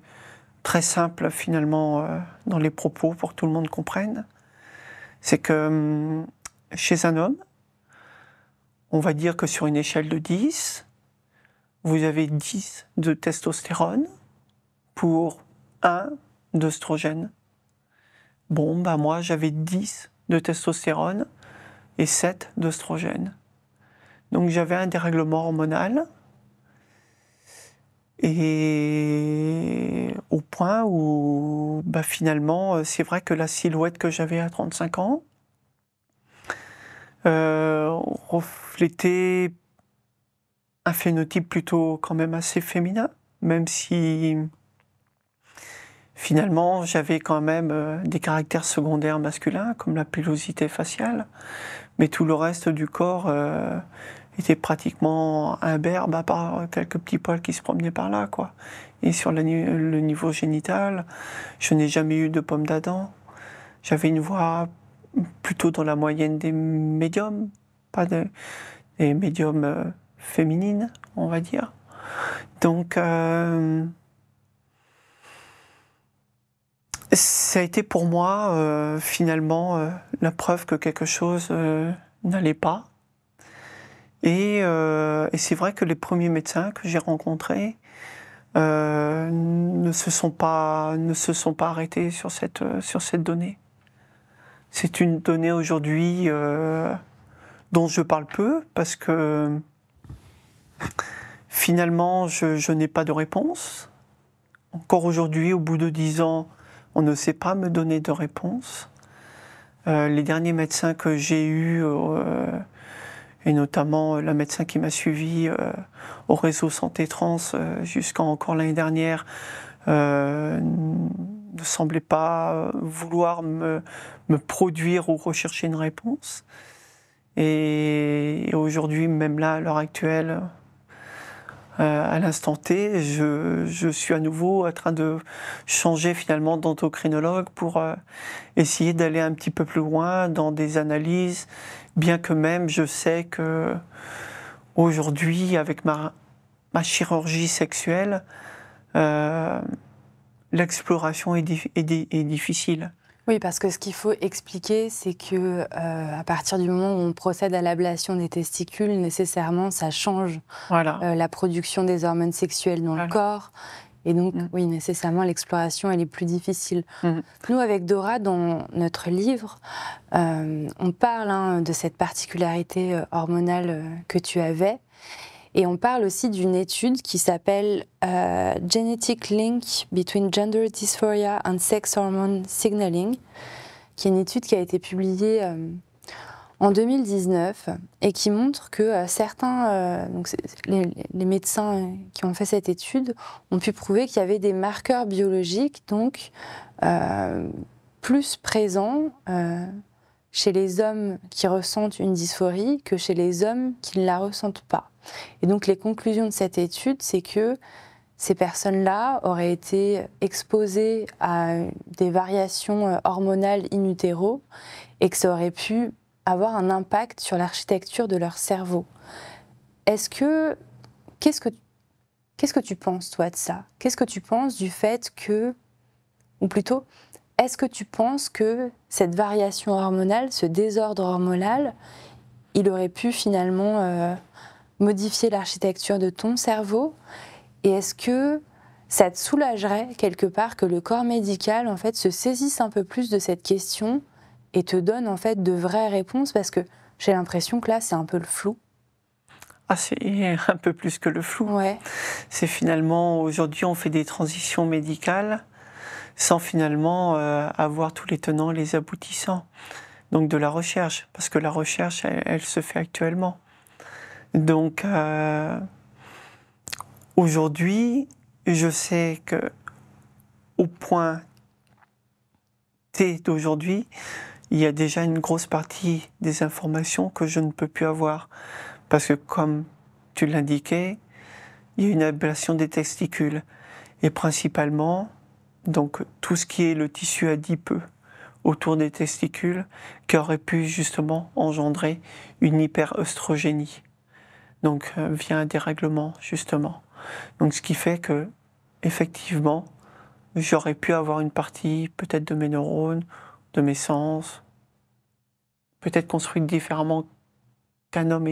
A: très simple finalement dans les propos pour que tout le monde comprenne, c'est que chez un homme, on va dire que sur une échelle de 10, vous avez 10 de testostérone pour 1 d'œstrogène. Bon, moi j'avais 10 de testostérone et 7 d'œstrogène. Donc j'avais un dérèglement hormonal. Et au point où finalement, c'est vrai que la silhouette que j'avais à 35 ans reflétait un phénotype plutôt quand même assez féminin, même si finalement j'avais quand même des caractères secondaires masculins comme la pilosité faciale, mais tout le reste du corps était pratiquement imberbe à part quelques petits poils qui se promenaient par là, quoi. Et sur le niveau génital, je n'ai jamais eu de pomme d'Adam. J'avais une voix plutôt dans la moyenne des médiums, pas des médiums féminines, on va dire. Donc, ça a été pour moi, finalement, la preuve que quelque chose n'allait pas. Et c'est vrai que les premiers médecins que j'ai rencontrés ne se sont pas arrêtés sur cette donnée. C'est une donnée aujourd'hui dont je parle peu parce que finalement je n'ai pas de réponse. Encore aujourd'hui, au bout de 10 ans, on ne sait pas me donner de réponse. Les derniers médecins que j'ai eus, et notamment la médecin qui m'a suivi au réseau Santé Trans jusqu'à encore l'année dernière, ne semblait pas vouloir me produire ou rechercher une réponse. Et aujourd'hui, même là, à l'heure actuelle, à l'instant T, je suis à nouveau en train de changer finalement d'endocrinologue pour essayer d'aller un petit peu plus loin dans des analyses, bien que même je sais que aujourd'hui, avec ma chirurgie sexuelle, l'exploration est difficile.
C: Oui, parce que ce qu'il faut expliquer, c'est que à partir du moment où on procède à l'ablation des testicules, nécessairement, ça change la production des hormones sexuelles dans le corps. Et donc, oui, nécessairement, l'exploration, elle est plus difficile. Nous, avec Dora, dans notre livre, on parle de cette particularité hormonale que tu avais. Et on parle aussi d'une étude qui s'appelle Genetic Link Between Gender Dysphoria and Sex Hormone Signaling, qui est une étude qui a été publiée en 2019 et qui montre que certains, les médecins qui ont fait cette étude, ont pu prouver qu'il y avait des marqueurs biologiques donc plus présents chez les hommes qui ressentent une dysphorie que chez les hommes qui ne la ressentent pas. Et donc les conclusions de cette étude, c'est que ces personnes-là auraient été exposées à des variations hormonales in utero et que ça aurait pu avoir un impact sur l'architecture de leur cerveau. Qu'est-ce que tu penses, toi, de ça? Qu'est-ce que tu penses du fait que, ou plutôt, est-ce que tu penses que cette variation hormonale, ce désordre hormonal, il aurait pu finalement modifier l'architecture de ton cerveau? Et est-ce que ça te soulagerait quelque part que le corps médical en fait se saisisse un peu plus de cette question et te donne en fait de vraies réponses? Parce que j'ai l'impression que là c'est un peu le flou.
A: Ah, c'est un peu plus que le flou.
C: Ouais.
A: C'est finalement, aujourd'hui on fait des transitions médicales sans finalement avoir tous les tenants et les aboutissants. Donc de la recherche, parce que la recherche elle se fait actuellement. Donc aujourd'hui, je sais que au point T d'aujourd'hui, il y a déjà une grosse partie des informations que je ne peux plus avoir. Parce que comme tu l'indiquais, il y a une ablation des testicules. Et principalement, donc tout ce qui est le tissu adipeux autour des testicules qui aurait pu justement engendrer une hyperœstrogénie. Donc via un dérèglement justement. Donc ce qui fait que effectivement j'aurais pu avoir une partie peut-être de mes neurones, de mes sens, peut-être construite différemment qu'un homme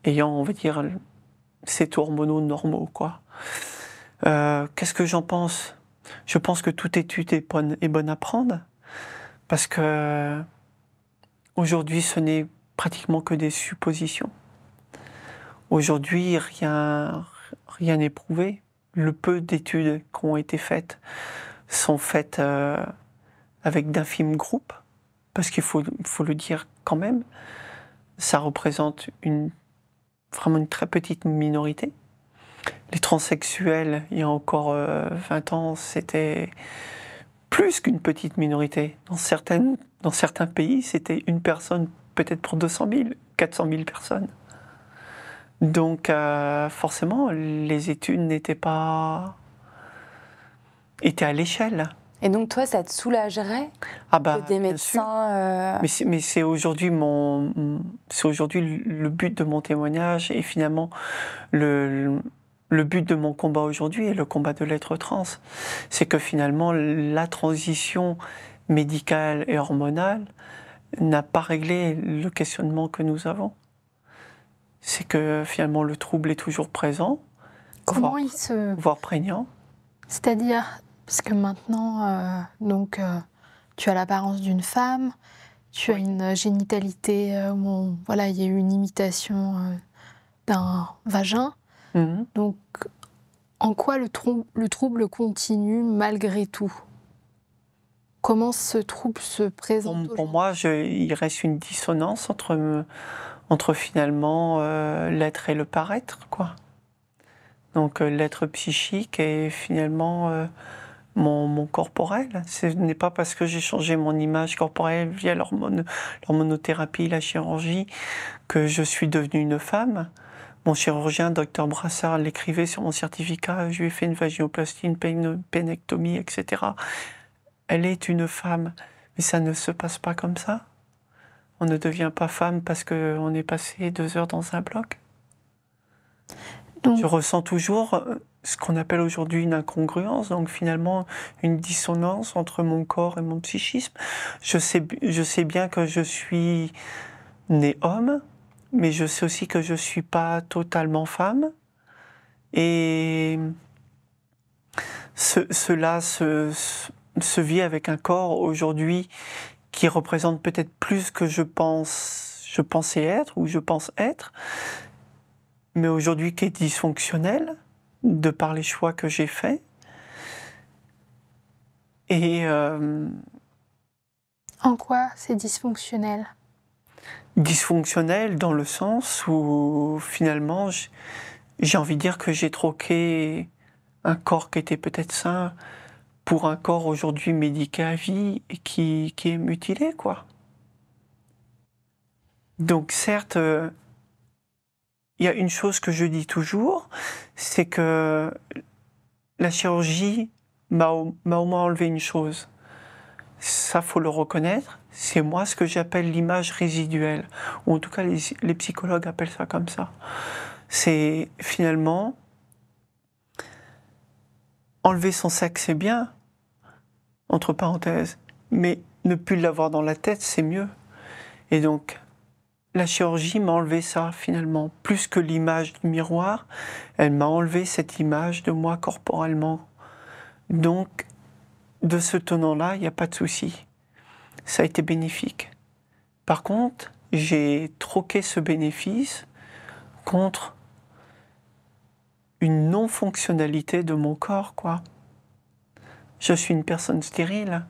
A: ayant, on va dire, ces taux hormonaux normaux, quoi. Qu'est-ce que j'en pense? Je pense que toute étude est bonne à prendre parce que aujourd'hui ce n'est pratiquement que des suppositions. Aujourd'hui, rien n'est prouvé. Le peu d'études qui ont été faites sont faites avec d'infimes groupes, parce qu'il faut le dire quand même, ça représente vraiment une très petite minorité. Les transsexuels, il y a encore 20 ans, c'était plus qu'une petite minorité. Dans certains pays, c'était une personne peut-être pour 200 000, 400 000 personnes. Donc forcément, les études étaient à l'échelle.
C: Et donc toi, ça te soulagerait que des médecins...
A: Mais c'est aujourd'hui le but de mon témoignage et finalement le but de mon combat aujourd'hui et le combat de l'être trans. C'est que finalement la transition médicale et hormonale n'a pas réglé le questionnement que nous avons. C'est que finalement le trouble est toujours présent.
B: Comment il se...
A: Voire prégnant.
B: C'est-à-dire, parce que maintenant, tu as l'apparence d'une femme, tu as une génitalité où voilà, il y a eu une imitation d'un vagin. Donc, en quoi le trouble continue malgré tout? Comment ce trouble se présente
A: Pour moi, il reste une dissonance entre finalement l'être et le paraître, quoi. Donc l'être psychique et finalement mon corporel. Ce n'est pas parce que j'ai changé mon image corporelle via l'hormonothérapie, la chirurgie, que je suis devenue une femme. Mon chirurgien, Dr Brassard, l'écrivait sur mon certificat, je lui ai fait une vaginoplastie, une pénectomie, etc. Elle est une femme, mais ça ne se passe pas comme ça. On ne devient pas femme parce qu'on est passé 2 heures dans un bloc. Donc, je ressens toujours ce qu'on appelle aujourd'hui une incongruence, donc finalement une dissonance entre mon corps et mon psychisme. Je sais bien que je suis né homme, mais je sais aussi que je ne suis pas totalement femme. Et cela se vit avec un corps aujourd'hui qui représente peut-être plus que je pensais être ou je pense être, mais aujourd'hui qui est dysfonctionnel de par les choix que j'ai faits. Et
B: en quoi c'est dysfonctionnel?
A: Dysfonctionnel dans le sens où finalement j'ai envie de dire que j'ai troqué un corps qui était peut-être sain pour un corps aujourd'hui médiqué à vie et qui est mutilé, quoi. Donc certes, il y a une chose que je dis toujours, c'est que la chirurgie m'a au moins enlevé une chose. Ça, faut le reconnaître. C'est moi ce que j'appelle l'image résiduelle, ou en tout cas les psychologues appellent ça comme ça. C'est finalement enlever son sexe, c'est bien, entre parenthèses, mais ne plus l'avoir dans la tête, c'est mieux. Et donc, la chirurgie m'a enlevé ça, finalement. Plus que l'image du miroir, elle m'a enlevé cette image de moi corporellement. Donc, de ce tenant-là, il n'y a pas de souci. Ça a été bénéfique. Par contre, j'ai troqué ce bénéfice contre une non-fonctionnalité de mon corps, quoi. Je suis une personne stérile.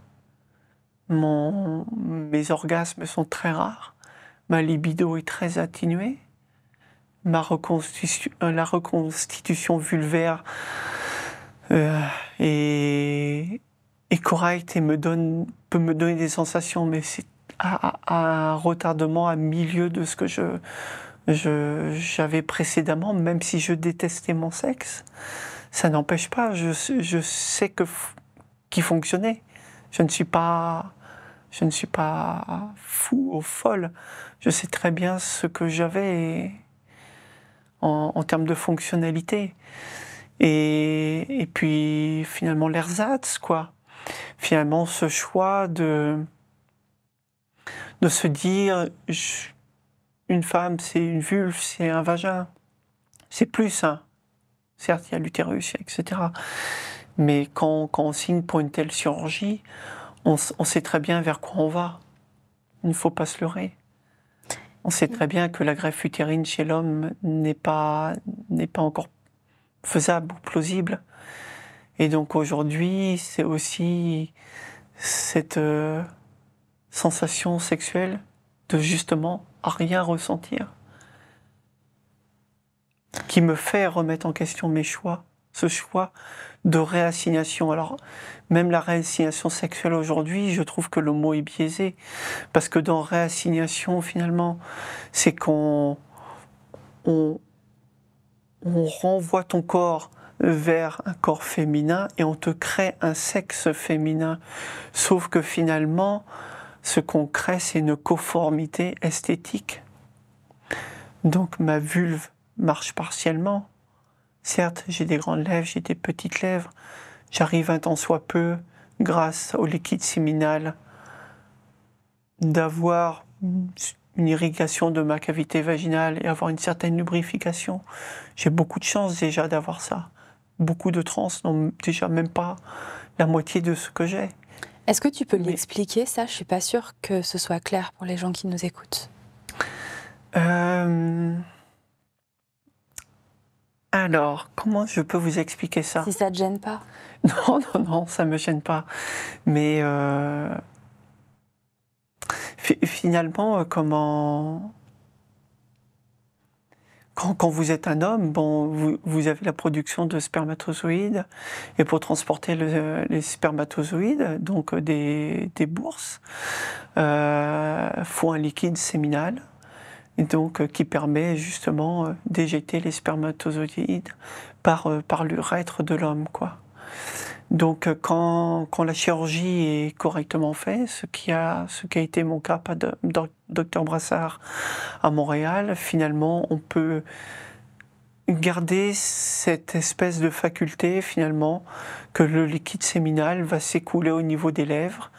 A: Mes orgasmes sont très rares. Ma libido est très atténuée. La reconstitution vulvaire est correcte et peut me donner des sensations, mais c'est à un retardement à milieu de ce que j'avais précédemment, même si je détestais mon sexe. Ça n'empêche pas, je sais qu'il fonctionnait. Je ne suis pas fou ou folle. Je sais très bien ce que j'avais en termes de fonctionnalité. Et puis finalement l'ersatz, quoi. Finalement ce choix de se dire une femme c'est une vulve, c'est un vagin. C'est plus ça. Certes, il y a l'utérus, etc. Mais quand on signe pour une telle chirurgie, on sait très bien vers quoi on va. Il ne faut pas se leurrer. On sait très bien que la greffe utérine chez l'homme n'est pas encore faisable ou plausible. Et donc aujourd'hui, c'est aussi cette sensation sexuelle de justement à rien ressentir qui me fait remettre en question mes choix, ce choix de réassignation. Alors, même la réassignation sexuelle aujourd'hui, je trouve que le mot est biaisé, parce que dans réassignation, finalement, c'est qu'on renvoie ton corps vers un corps féminin et on te crée un sexe féminin. Sauf que finalement, ce qu'on crée, c'est une conformité esthétique. Donc ma vulve marche partiellement. Certes, j'ai des grandes lèvres, j'ai des petites lèvres. J'arrive un tant soit peu, grâce au liquide séminal, d'avoir une irrigation de ma cavité vaginale et avoir une certaine lubrification. J'ai beaucoup de chance déjà d'avoir ça. Beaucoup de trans n'ont déjà même pas la moitié de ce que j'ai.
C: Est-ce que tu peux l'expliquer, ça? Je ne suis pas sûre que ce soit clair pour les gens qui nous écoutent.
A: Alors, comment je peux vous expliquer ça?
C: Si ça ne te gêne pas.
A: Non, non, non, ça ne me gêne pas. Mais finalement, quand vous êtes un homme, bon, vous avez la production de spermatozoïdes, et pour transporter les spermatozoïdes, donc des bourses, faut un liquide séminal, et donc qui permet justement d'éjecter les spermatozoïdes par l'urètre de l'homme, quoi. Donc quand la chirurgie est correctement faite, ce qui a été mon cas par Dr Brassard à Montréal, finalement on peut garder cette espèce de faculté finalement que le liquide séminal va s'écouler au niveau des lèvres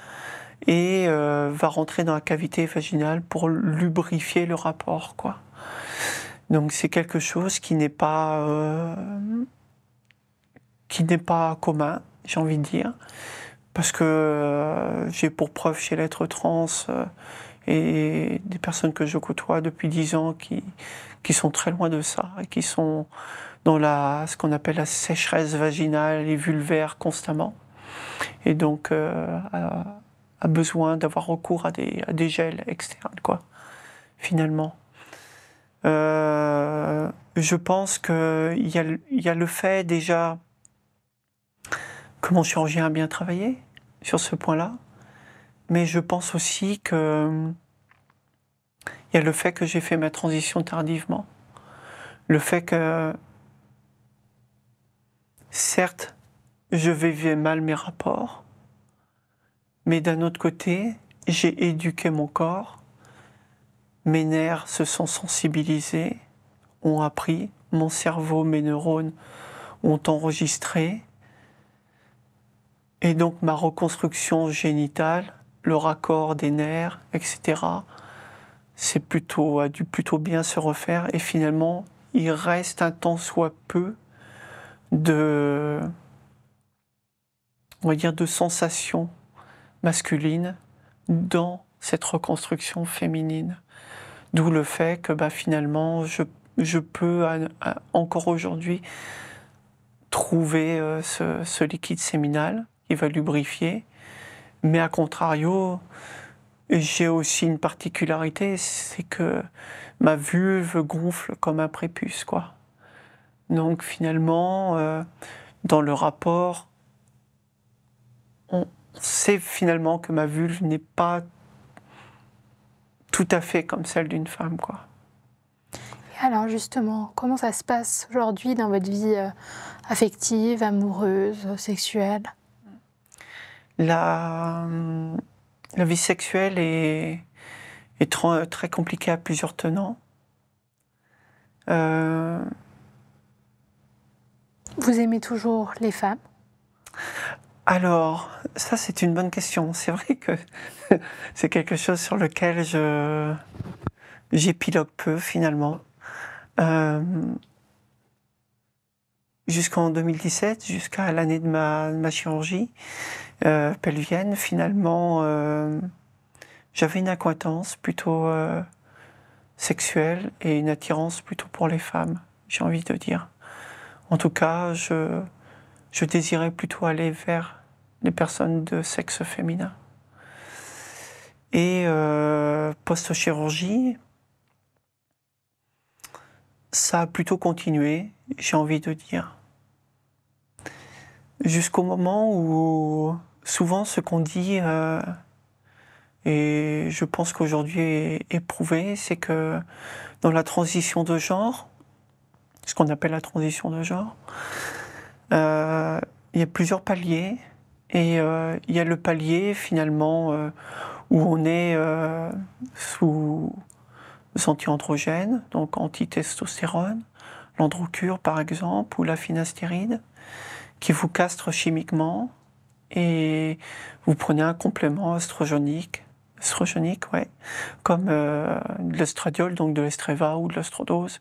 A: et va rentrer dans la cavité vaginale pour lubrifier le rapport, quoi. Donc c'est quelque chose qui n'est pas commun, j'ai envie de dire, parce que j'ai pour preuve chez l'être trans et des personnes que je côtoie depuis 10 ans qui sont très loin de ça, et qui sont dans ce qu'on appelle la sécheresse vaginale et vulvaire constamment, et donc a besoin d'avoir recours à des gels externes, quoi, finalement. Je pense qu'il y a le fait déjà que mon chirurgien a bien travaillé sur ce point-là, mais je pense aussi que il y a le fait que j'ai fait ma transition tardivement, le fait que certes je vivais mal mes rapports, mais d'un autre côté j'ai éduqué mon corps, mes nerfs se sont sensibilisés, ont appris, mon cerveau, mes neurones ont enregistré. Et donc ma reconstruction génitale, le raccord des nerfs, etc., a dû plutôt bien se refaire. Et finalement, il reste un tant soit peu de sensations masculines dans cette reconstruction féminine. D'où le fait que finalement, je peux encore aujourd'hui trouver ce liquide séminal qui va lubrifier, mais à contrario, j'ai aussi une particularité, c'est que ma vulve gonfle comme un prépuce, quoi. Donc finalement, dans le rapport, on sait finalement que ma vulve n'est pas tout à fait comme celle d'une femme, quoi.
B: Et alors justement, comment ça se passe aujourd'hui dans votre vie affective, amoureuse, sexuelle?
A: La vie sexuelle est très compliquée à plusieurs tenants.
B: Vous aimez toujours les femmes?
A: Alors, ça c'est une bonne question. C'est vrai que c'est quelque chose sur lequel j'épilogue peu finalement. Jusqu'en 2017, jusqu'à l'année de ma chirurgie pelvienne, finalement, j'avais une accointance plutôt sexuelle et une attirance plutôt pour les femmes, j'ai envie de dire. En tout cas, je désirais plutôt aller vers les personnes de sexe féminin. Et post-chirurgie, ça a plutôt continué, j'ai envie de dire. Jusqu'au moment où, souvent, ce qu'on dit, et je pense qu'aujourd'hui est prouvé, c'est que dans la transition de genre, ce qu'on appelle la transition de genre, il y a plusieurs paliers, et il y a le palier, finalement, où on est sous anti-androgènes, donc anti-testostérone, l'androcure par exemple, ou la finastéride, qui vous castre chimiquement, et vous prenez un complément oestrogénique Estrogénique, ouais. Comme de l'estradiol, donc de l'estreva ou de l'estrodose,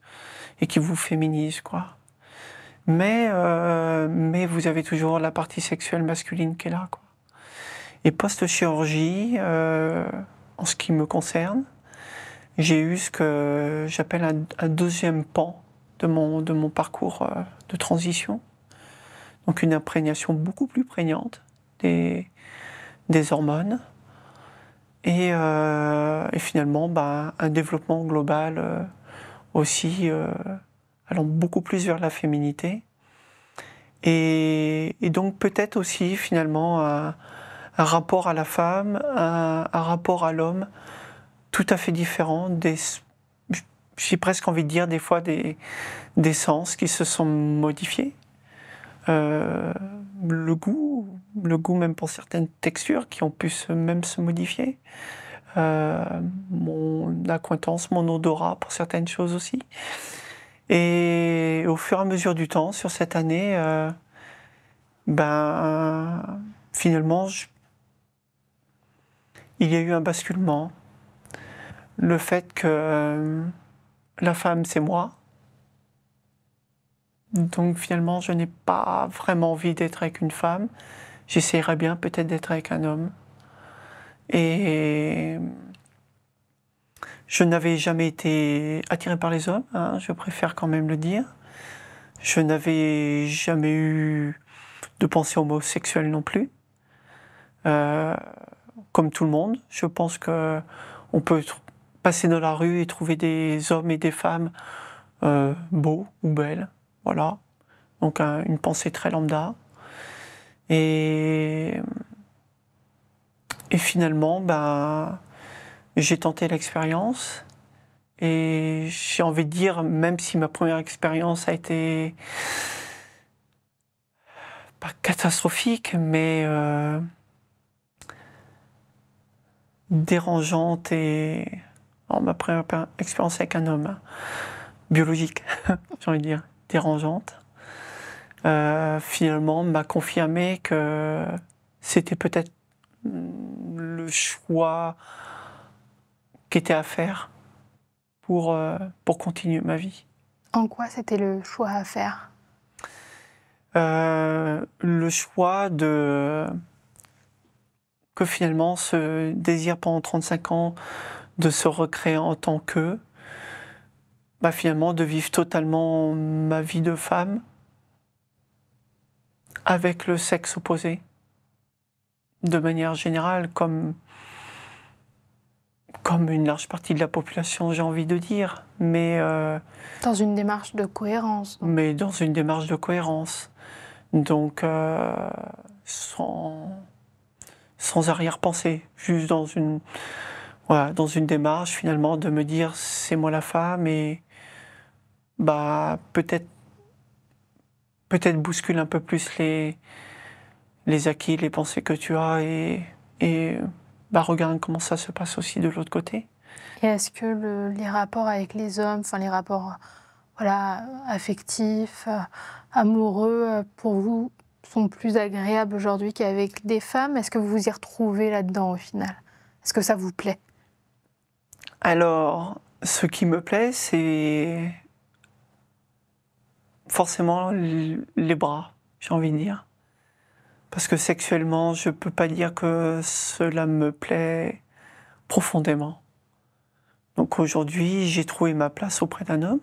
A: et qui vous féminise, quoi. Mais vous avez toujours la partie sexuelle masculine qui est là, quoi. Et post-chirurgie, en ce qui me concerne, j'ai eu ce que j'appelle un deuxième pan de mon parcours de transition. Donc une imprégnation beaucoup plus prégnante des hormones. Et finalement, un développement global aussi, allant beaucoup plus vers la féminité. Et donc peut-être aussi finalement un rapport à la femme, un rapport à l'homme tout à fait différent, j'ai presque envie de dire des fois des sens qui se sont modifiés. Le goût même pour certaines textures qui ont pu même se modifier. Mon acquaintance, mon odorat pour certaines choses aussi. Et au fur et à mesure du temps, sur cette année, finalement, il y a eu un basculement. Le fait que la femme, c'est moi. Donc finalement, je n'ai pas vraiment envie d'être avec une femme. J'essaierais bien peut-être d'être avec un homme. Et je n'avais jamais été attiré par les hommes, hein, je préfère quand même le dire. Je n'avais jamais eu de pensée homosexuelle non plus. Comme tout le monde, je pense qu'on peut passer dans la rue et trouver des hommes et des femmes beaux ou belles. Voilà. Donc une pensée très lambda. Et finalement, j'ai tenté l'expérience. Et j'ai envie de dire, même si ma première expérience a été pas catastrophique, mais dérangeante et... Alors, ma première expérience avec un homme, hein, biologique, j'ai envie de dire, dérangeante, finalement m'a confirmé que c'était peut-être le choix qui était à faire pour continuer ma vie.
B: En quoi c'était le choix à faire ?
A: Le choix que finalement ce désir pendant 35 ans de se recréer en tant que, finalement de vivre totalement ma vie de femme avec le sexe opposé, de manière générale, comme une large partie de la population, j'ai envie de dire, mais...
B: dans une démarche de cohérence. Donc.
A: Mais dans une démarche de cohérence. Donc, sans arrière-pensée, juste dans une démarche, finalement, de me dire, c'est moi la femme, et peut-être bouscule un peu plus les acquis, les pensées que tu as, et regarde comment ça se passe aussi de l'autre côté.
B: Et est-ce que les rapports avec les hommes, enfin les rapports affectifs, amoureux, pour vous, sont plus agréables aujourd'hui qu'avec des femmes ? Est-ce que vous vous y retrouvez là-dedans au final ? Est-ce que ça vous plaît ?
A: Alors, ce qui me plaît, c'est forcément les bras, j'ai envie de dire. Parce que sexuellement, je ne peux pas dire que cela me plaît profondément. Donc aujourd'hui, j'ai trouvé ma place auprès d'un homme.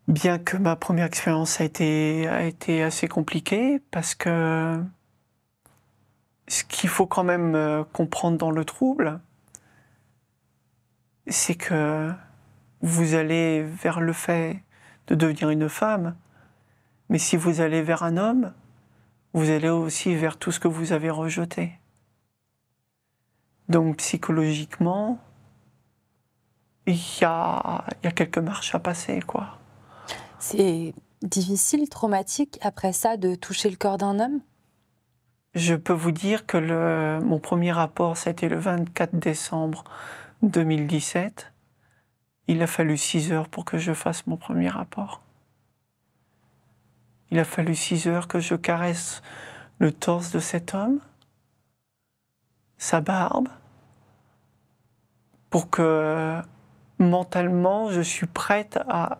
A: Bien que ma première expérience a été assez compliquée, parce que ce qu'il faut quand même comprendre dans le trouble, c'est que vous allez vers le fait de devenir une femme, mais si vous allez vers un homme, vous allez aussi vers tout ce que vous avez rejeté. Donc psychologiquement, il y a quelques marches à passer, quoi.
C: C'est difficile, traumatique, après ça, de toucher le corps d'un homme ?
A: Je peux vous dire que mon premier rapport, ça a été le 24 décembre 2017. Il a fallu 6 heures pour que je fasse mon premier rapport. Il a fallu 6 heures que je caresse le torse de cet homme, sa barbe, pour que mentalement je suis prête à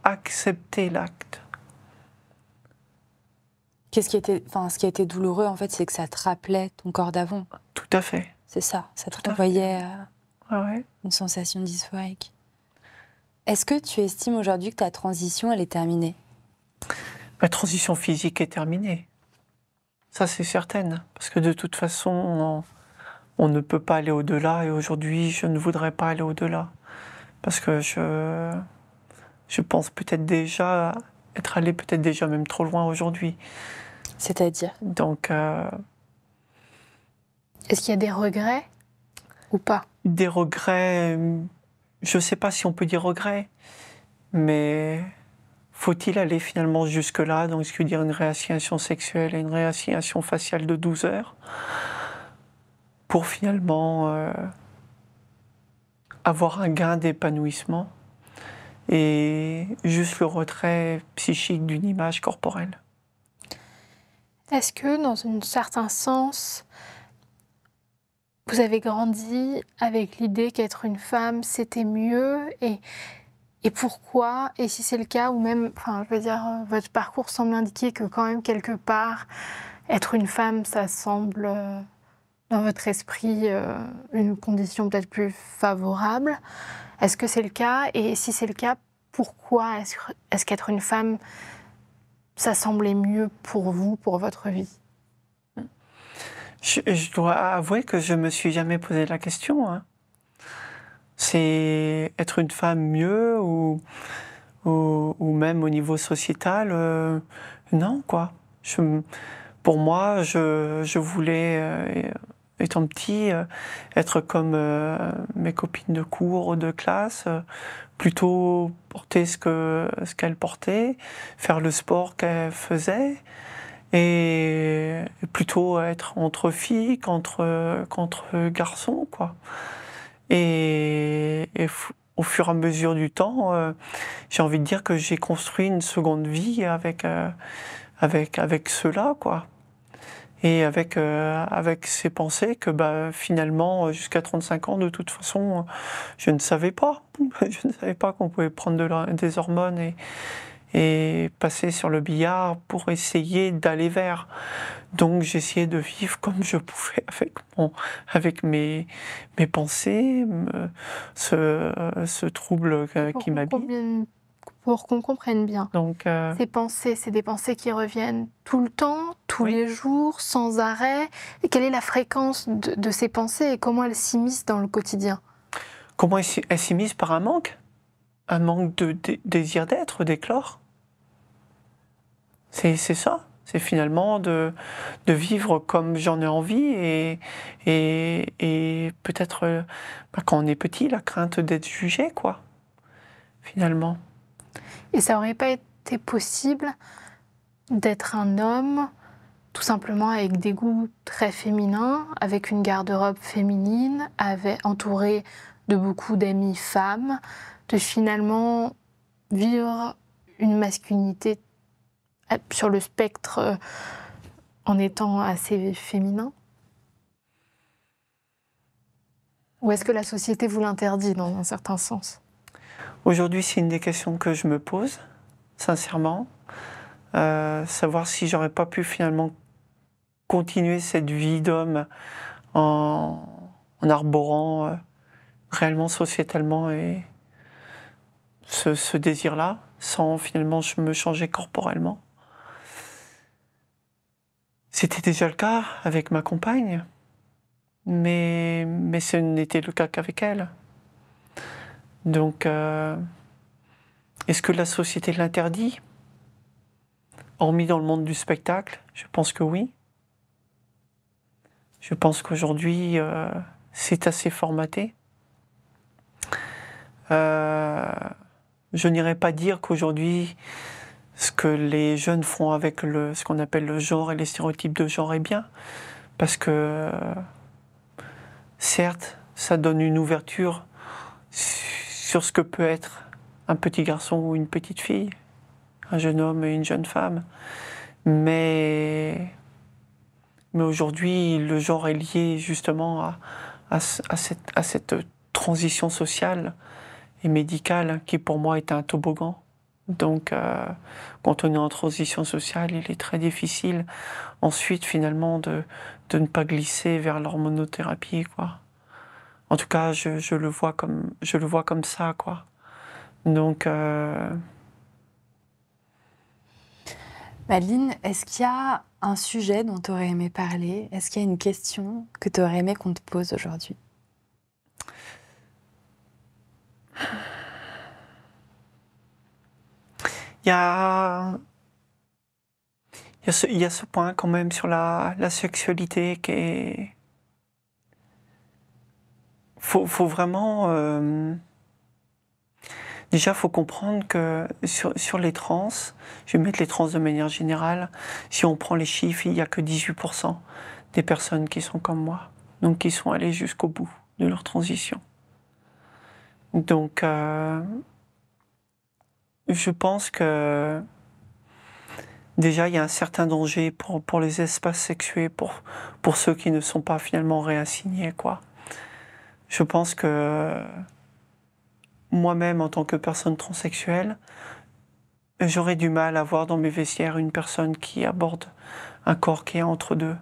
A: accepter l'acte.
C: Ce qui a été douloureux, en fait, c'est que ça te rappelait ton corps d'avant.
A: Tout à fait.
C: C'est ça te
A: Tout à
C: renvoyait à
A: Ouais.
C: une sensation dysphorique. Est-ce que tu estimes aujourd'hui que ta transition, elle est terminée?
A: Ma transition physique est terminée. Ça, c'est certain. Parce que de toute façon, on ne peut pas aller au-delà. Et aujourd'hui, je ne voudrais pas aller au-delà. Parce que je pense peut-être déjà être allé peut-être déjà même trop loin aujourd'hui.
C: C'est-à-dire?
A: Donc,
B: Est-ce qu'il y a des regrets ou pas?
A: des regrets, je ne sais pas si on peut dire regrets, mais faut-il aller finalement jusque-là, donc ce que dire une réassignation sexuelle et une réassignation faciale de 12 heures, pour finalement avoir un gain d'épanouissement et juste le retrait psychique d'une image corporelle.
B: Est-ce que, dans un certain sens, vous avez grandi avec l'idée qu'être une femme, c'était mieux et pourquoi? Et si c'est le cas, ou même, je veux dire, votre parcours semble indiquer que quand même, quelque part, être une femme, ça semble, dans votre esprit, une condition peut-être plus favorable. Est-ce que c'est le cas? Et si c'est le cas, pourquoi est-ce qu'être une femme, ça semblait mieux pour vous, pour votre vie?
A: Je dois avouer que je me suis jamais posé la question. Hein. C'est être une femme mieux ou même au niveau sociétal, non, quoi. Pour moi, je voulais, étant petit, être comme mes copines de cours ou de classe, plutôt porter ce qu'elles portaient, faire le sport qu'elles faisaient, et plutôt être entre filles qu'entre garçons, quoi. Et au fur et à mesure du temps, j'ai envie de dire que j'ai construit une seconde vie avec cela, quoi. Et avec ces pensées que finalement, jusqu'à 35 ans, de toute façon, je ne savais pas. Je ne savais pas qu'on pouvait prendre des hormones et passer sur le billard pour essayer d'aller vers. Donc j'essayais de vivre comme je pouvais avec mes pensées, ce trouble qui m'habite.
B: Pour qu'on comprenne bien.
A: Donc,
B: ces pensées, c'est des pensées qui reviennent tout le temps, tous
A: oui.
B: les jours, sans arrêt. Et quelle est la fréquence de ces pensées et comment elles s'immiscent dans le quotidien?
A: Comment elles s'immiscent par un manque? Un manque de désir d'être, d'éclore. C'est ça. C'est finalement de vivre comme j'en ai envie et peut-être, quand on est petit, la crainte d'être jugé, quoi, finalement.
B: Et ça n'aurait pas été possible d'être un homme, tout simplement avec des goûts très féminins, avec une garde-robe féminine, entouré de beaucoup d'amies femmes, de finalement vivre une masculinité sur le spectre en étant assez féminin? Ou est-ce que la société vous l'interdit dans un certain sens?
A: Aujourd'hui, c'est une des questions que je me pose, sincèrement. Savoir si j'aurais pas pu finalement continuer cette vie d'homme en arborant réellement sociétalement et ce désir-là, sans finalement me changer corporellement. C'était déjà le cas avec ma compagne, mais ce n'était le cas qu'avec elle. Donc, est-ce que la société l'interdit? Hormis dans le monde du spectacle, je pense que oui. Je pense qu'aujourd'hui, c'est assez formaté. Je n'irai pas dire qu'aujourd'hui, ce que les jeunes font avec ce qu'on appelle le genre et les stéréotypes de genre est bien. Parce que, certes, ça donne une ouverture sur ce que peut être un petit garçon ou une petite fille, un jeune homme et une jeune femme. Mais Mais aujourd'hui, le genre est lié justement à cette transition sociale et médicale qui pour moi est un toboggan. Donc, quand on est en transition sociale, il est très difficile ensuite finalement de ne pas glisser vers l'hormonothérapie, quoi. En tout cas, je le vois comme ça, quoi. Donc,
C: Madeleine, est-ce qu'il y a un sujet dont tu aurais aimé parler? Est-ce qu'il y a une question que tu aurais aimé qu'on te pose aujourd'hui?
A: il y a ce point quand même sur la sexualité qui est... Faut vraiment... Déjà, il faut comprendre que sur les trans, je vais mettre les trans de manière générale, si on prend les chiffres, il n'y a que 18% des personnes qui sont comme moi, donc qui sont allées jusqu'au bout de leur transition. Donc, je pense que déjà, il y a un certain danger pour les espaces sexués, pour ceux qui ne sont pas finalement réassignés, quoi. Je pense que moi-même, en tant que personne transsexuelle, j'aurais du mal à voir dans mes vestiaires une personne qui aborde un corps qui est entre deux.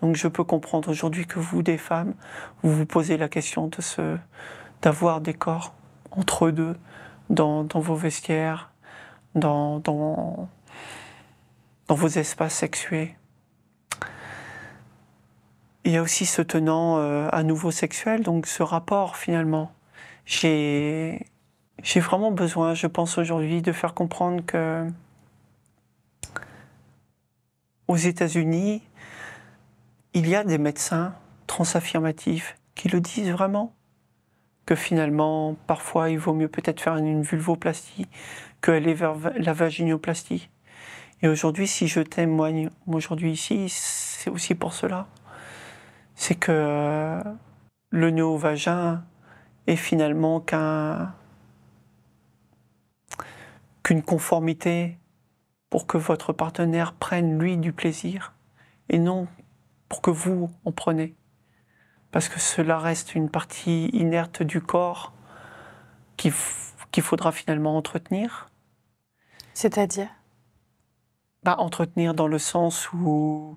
A: Donc je peux comprendre aujourd'hui que vous, des femmes, vous vous posez la question d'avoir des corps entre deux dans vos vestiaires, dans vos espaces sexués. Il y a aussi ce tenant à nouveau sexuel, donc ce rapport finalement. J'ai vraiment besoin, je pense aujourd'hui, de faire comprendre que aux États-Unis, il y a des médecins transaffirmatifs qui le disent vraiment, que finalement, parfois, il vaut mieux peut-être faire une vulvoplastie qu'aller vers la vaginoplastie. Et aujourd'hui, si je témoigne aujourd'hui ici, c'est aussi pour cela. C'est que le nœud au vagin est finalement qu'une conformité pour que votre partenaire prenne, lui, du plaisir, et non pour que vous en preniez. Parce que cela reste une partie inerte du corps qu'il faudra finalement entretenir.
C: C'est-à-dire?
A: Entretenir dans le sens où,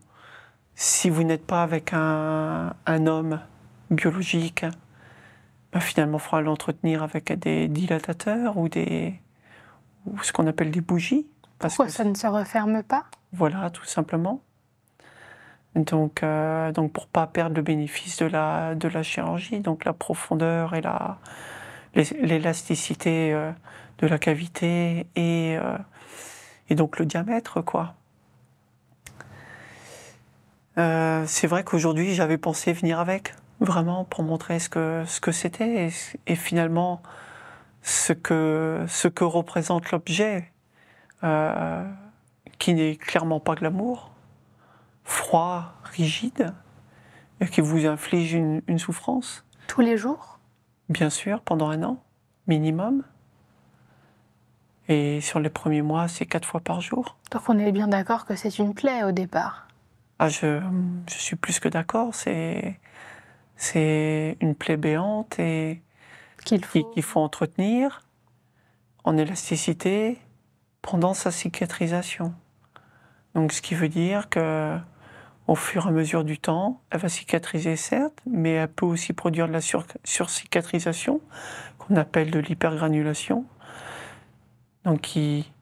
A: si vous n'êtes pas avec un homme biologique, finalement, il faudra l'entretenir avec des dilatateurs ou ce qu'on appelle des bougies.
B: Pourquoi ça ne se referme pas?
A: Voilà, tout simplement. Donc pour ne pas perdre le bénéfice de la chirurgie, donc la profondeur et l'élasticité de la cavité et donc le diamètre, quoi. C'est vrai qu'aujourd'hui, j'avais pensé venir avec, vraiment, pour montrer ce que c'était et finalement ce que représente l'objet, qui n'est clairement pas glamour, froid, rigide, et qui vous inflige une souffrance.
B: Tous les jours?
A: Bien sûr, pendant 1 an, minimum. Et sur les premiers mois, c'est 4 fois par jour.
B: Donc on est bien d'accord que c'est une plaie au départ.
A: Je suis plus que d'accord, c'est une plaie béante et qu'il faut entretenir en élasticité pendant sa cicatrisation. Donc ce qui veut dire que au fur et à mesure du temps, elle va cicatriser certes, mais elle peut aussi produire de la surcicatrisation, qu'on appelle de l'hypergranulation, donc qui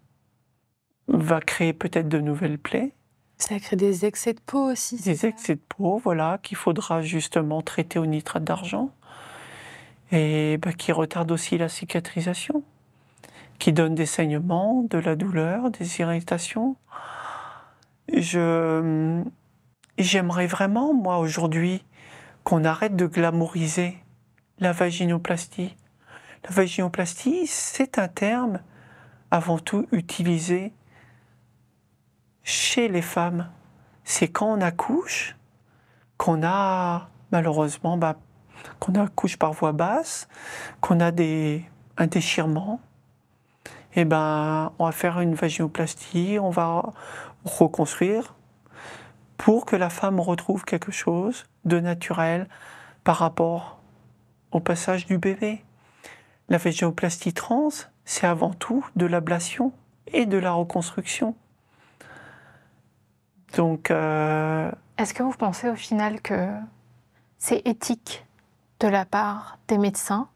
A: va créer peut-être de nouvelles plaies.
C: Ça crée des excès de peau aussi.
A: Des excès de peau, voilà, qu'il faudra justement traiter au nitrate d'argent, et qui retarde aussi la cicatrisation, qui donne des saignements, de la douleur, des irritations. J'aimerais vraiment, moi, aujourd'hui, qu'on arrête de glamouriser la vaginoplastie. La vaginoplastie, c'est un terme avant tout utilisé chez les femmes. C'est quand on accouche, qu'on a malheureusement, qu'on accouche par voie basse, qu'on a un déchirement, et on va faire une vaginoplastie, on va reconstruire. pour que la femme retrouve quelque chose de naturel par rapport au passage du bébé. La vaginoplastie trans, c'est avant tout de l'ablation et de la reconstruction. Donc,
B: est-ce que vous pensez au final que c'est éthique de la part des médecins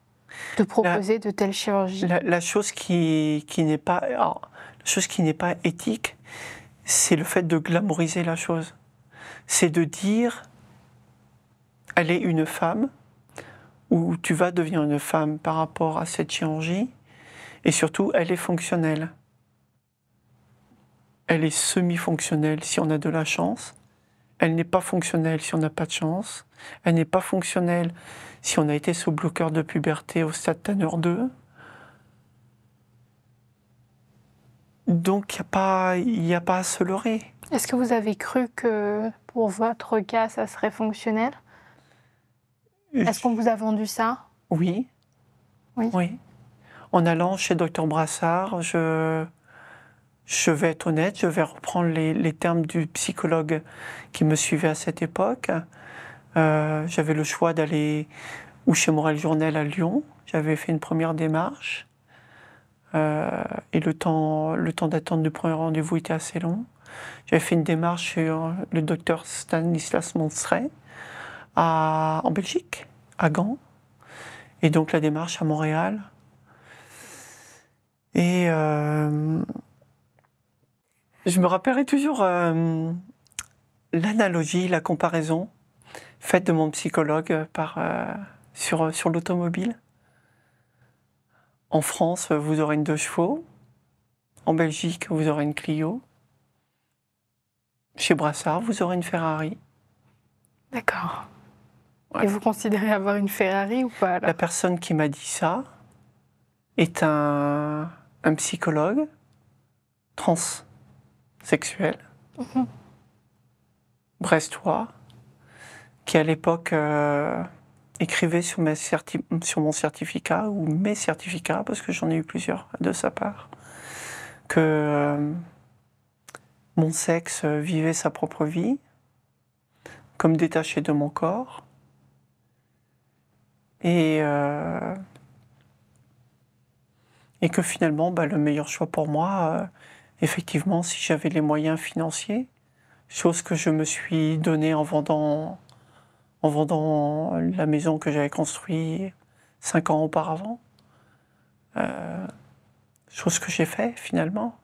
B: de proposer de telles chirurgies?
A: La chose qui n'est pas, alors, la chose qui n'est pas éthique, c'est le fait de glamouriser la chose. C'est de dire, elle est une femme, ou tu vas devenir une femme par rapport à cette chirurgie, et surtout, elle est fonctionnelle. Elle est semi-fonctionnelle si on a de la chance. Elle n'est pas fonctionnelle si on n'a pas de chance. Elle n'est pas fonctionnelle si on a été sous bloqueur de puberté au stade Tanner 2. Donc, il n'y a pas à se leurrer.
B: Est-ce que vous avez cru que pour votre cas, ça serait fonctionnel? Est-ce qu'on vous a vendu ça?
A: Oui. Oui. En allant chez Dr Brassard, je vais être honnête, je vais reprendre les termes du psychologue qui me suivait à cette époque. J'avais le choix d'aller ou chez Morel Journel à Lyon. J'avais fait une première démarche. Et le temps d'attente du premier rendez-vous était assez long. J'avais fait une démarche sur le docteur Stanislas Monstret en Belgique, à Gand. Et donc la démarche à Montréal. Et je me rappellerai toujours l'analogie, la comparaison faite de mon psychologue sur l'automobile. En France, vous aurez une 2 chevaux. En Belgique, vous aurez une Clio. Chez Brassard, vous aurez une Ferrari.
B: D'accord.
A: Ouais.
B: Et vous considérez avoir une Ferrari ou pas alors?
A: La personne qui m'a dit ça est un psychologue transsexuel, brestois, qui à l'époque écrivait sur mon certificat, ou mes certificats, parce que j'en ai eu plusieurs de sa part, que mon sexe vivait sa propre vie, comme détaché de mon corps, et que finalement, le meilleur choix pour moi, effectivement, si j'avais les moyens financiers, chose que je me suis donnée en vendant la maison que j'avais construite 5 ans auparavant, chose que j'ai fait finalement.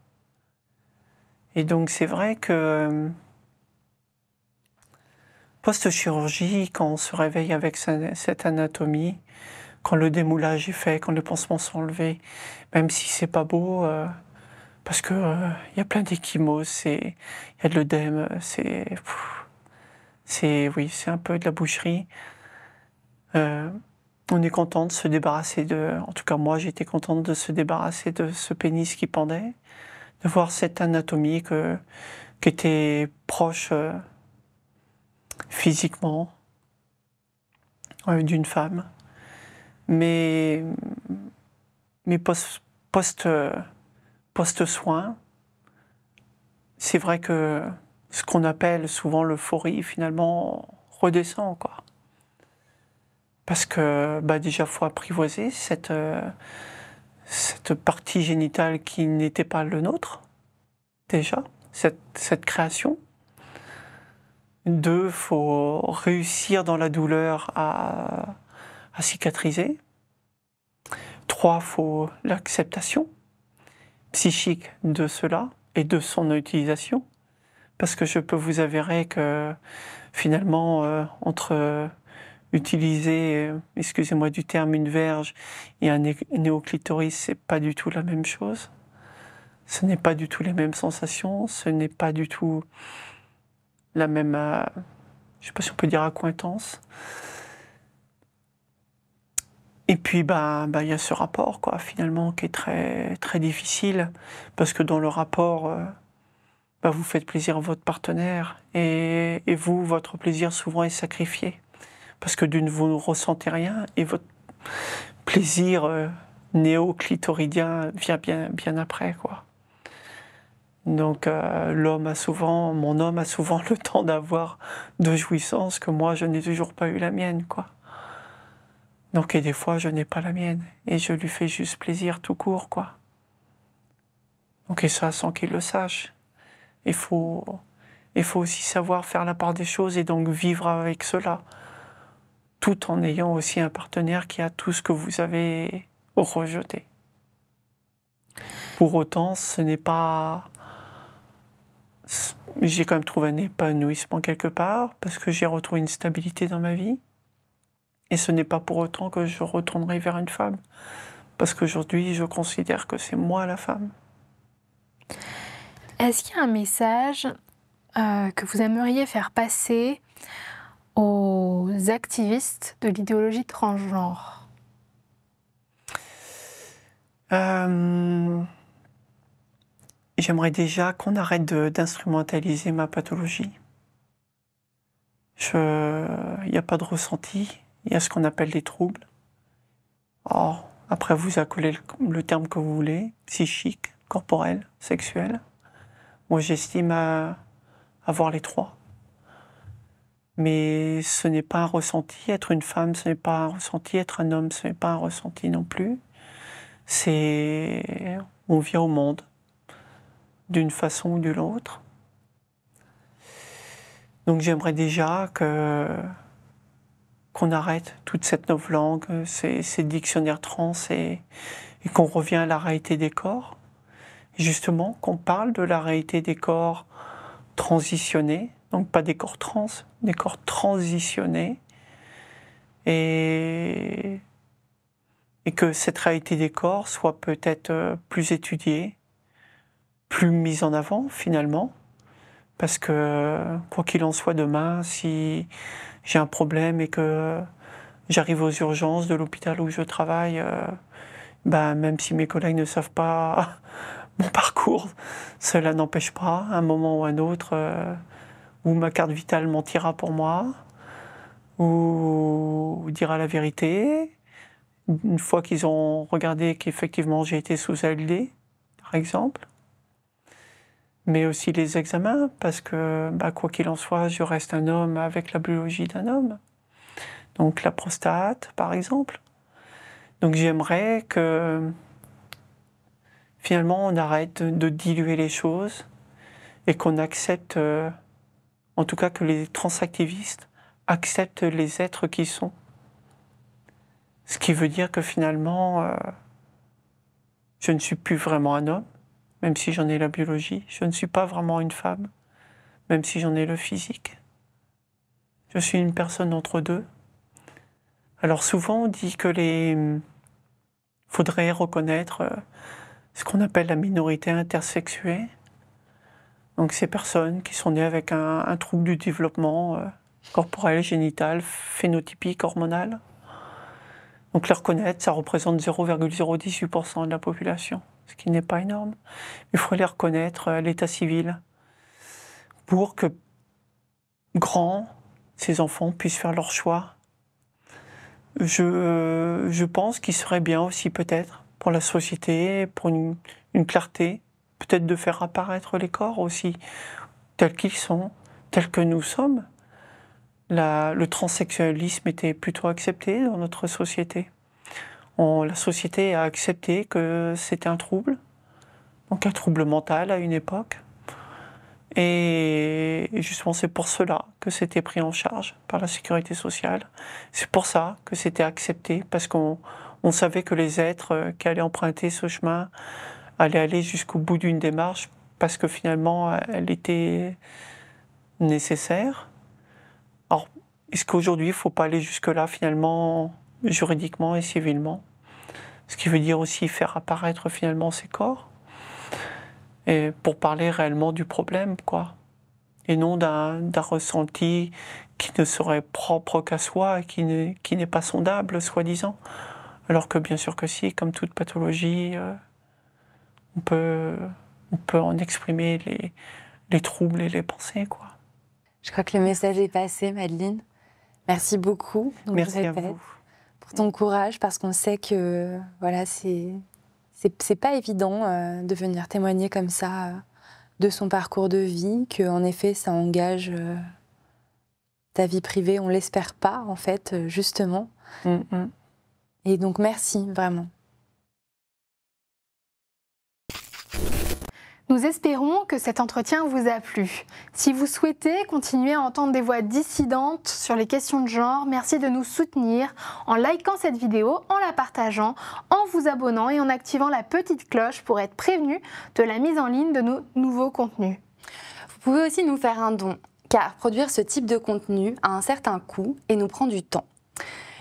A: Et donc c'est vrai que post-chirurgie, quand on se réveille avec cette anatomie, quand le démoulage est fait, quand les pansements sont enlevés, même si c'est pas beau, parce que y a plein d'échymoses, il y a de l'œdème, c'est un peu de la boucherie. On est content de se débarrasser en tout cas moi j'étais contente de se débarrasser de ce pénis qui pendait, de voir cette anatomie qui était proche physiquement d'une femme. Mais post-soin, c'est vrai que ce qu'on appelle souvent l'euphorie, finalement, redescend, quoi. Parce que déjà, il faut apprivoiser cette partie génitale qui n'était pas le nôtre, déjà, cette création. 2, il faut réussir dans la douleur à cicatriser. 3, il faut l'acceptation psychique de cela et de son utilisation. Parce que je peux vous avérer que finalement, entre utiliser, excusez-moi du terme, une verge et un néoclitoris, c'est pas du tout la même chose. Ce n'est pas du tout les mêmes sensations, ce n'est pas du tout la même, je sais pas si on peut dire accointance. Et puis, y a ce rapport, quoi, finalement, qui est très, très difficile, parce que dans le rapport, vous faites plaisir à votre partenaire, et vous, votre plaisir souvent est sacrifié, parce que vous ne ressentez rien, et votre plaisir néo-clitoridien vient bien après, quoi. Donc mon homme a souvent le temps d'avoir de jouissance que moi je n'ai toujours pas eu la mienne, quoi. Donc et des fois je n'ai pas la mienne et je lui fais juste plaisir tout court, quoi. Donc et ça sans qu'il le sache. Il faut aussi savoir faire la part des choses et donc vivre avec cela, tout en ayant aussi un partenaire qui a tout ce que vous avez rejeté. Pour autant, ce n'est pas... J'ai quand même trouvé un épanouissement quelque part, parce que j'ai retrouvé une stabilité dans ma vie. Et ce n'est pas pour autant que je retournerai vers une femme. Parce qu'aujourd'hui, je considère que c'est moi la femme.
B: Est-ce qu'il y a un message que vous aimeriez faire passer aux activistes de l'idéologie transgenre?
A: J'aimerais déjà qu'on arrête d'instrumentaliser ma pathologie. Il n'y a pas de ressenti, il y a ce qu'on appelle des troubles. Or, après vous accolez le terme que vous voulez, psychique, corporel, sexuel. Moi j'estime avoir les trois. Mais ce n'est pas un ressenti, être une femme, ce n'est pas un ressenti, être un homme, ce n'est pas un ressenti non plus. On vient au monde d'une façon ou d'une autre. Donc j'aimerais déjà qu'on arrête toute cette novlangue, ces dictionnaires trans et qu'on revienne à la réalité des corps. Et justement, qu'on parle de la réalité des corps transitionnés, donc pas des corps trans, des corps transitionnés. Et que cette réalité des corps soit peut-être plus étudiée, plus mise en avant finalement, parce que quoi qu'il en soit demain, si j'ai un problème et que j'arrive aux urgences de l'hôpital où je travaille, même si mes collègues ne savent pas mon parcours, cela n'empêche pas, à un moment ou un autre, où ma carte vitale mentira pour moi, ou dira la vérité, une fois qu'ils ont regardé qu'effectivement j'ai été sous ALD, par exemple. Mais aussi les examens, parce que quoi qu'il en soit, je reste un homme avec la biologie d'un homme. Donc la prostate, par exemple. Donc j'aimerais que finalement on arrête de diluer les choses et qu'on accepte, en tout cas que les transactivistes acceptent les êtres qui sont. Ce qui veut dire que finalement, je ne suis plus vraiment un homme, même si j'en ai la biologie. Je ne suis pas vraiment une femme, même si j'en ai le physique. Je suis une personne entre deux. Alors souvent, on dit que faudrait reconnaître ce qu'on appelle la minorité intersexuée. Donc ces personnes qui sont nées avec un trouble du développement corporel, génital, phénotypique, hormonal. Donc les reconnaître, ça représente 0,018% de la population, ce qui n'est pas énorme. Il faut les reconnaître à l'état civil pour que grands, ces enfants puissent faire leur choix. Je pense qu'il serait bien aussi peut-être pour la société, pour une clarté, peut-être de faire apparaître les corps aussi tels qu'ils sont, tels que nous sommes. Le transsexualisme était plutôt accepté dans notre société. La société a accepté que c'était un trouble, donc un trouble mental à une époque. Et justement, c'est pour cela que c'était pris en charge par la sécurité sociale. C'est pour ça que c'était accepté, parce qu'on savait que les êtres qui allaient emprunter ce chemin allaient aller jusqu'au bout d'une démarche, parce que finalement, elle était nécessaire. Alors, est-ce qu'aujourd'hui, il ne faut pas aller jusque-là, finalement, juridiquement et civilement? Ce qui veut dire aussi faire apparaître, finalement, ces corps, et pour parler réellement du problème, quoi. Et non d'un ressenti qui ne serait propre qu'à soi, et qui n'est pas sondable, soi-disant. Alors que bien sûr que si, comme toute pathologie, on peut en exprimer les troubles et les pensées, quoi.
C: Je crois que le message est passé, Madeleine. Merci beaucoup. Donc,
A: merci à vous.
C: Pour ton courage, parce qu'on sait que voilà, c'est pas évident de venir témoigner comme ça de son parcours de vie, que en effet ça engage ta vie privée, on l'espère pas en fait, justement. Et donc merci vraiment.
B: Nous espérons que cet entretien vous a plu. Si vous souhaitez continuer à entendre des voix dissidentes sur les questions de genre, merci de nous soutenir en likant cette vidéo, en la partageant, en vous abonnant et en activant la petite cloche pour être prévenu de la mise en ligne de nos nouveaux contenus.
C: Vous pouvez aussi nous faire un don, car produire ce type de contenu a un certain coût et nous prend du temps.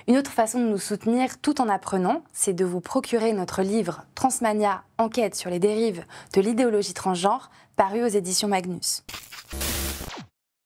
C: Une autre façon de nous soutenir tout en apprenant, c'est de vous procurer notre livre Transmania, enquête sur les dérives de l'idéologie transgenre, paru aux éditions Magnus.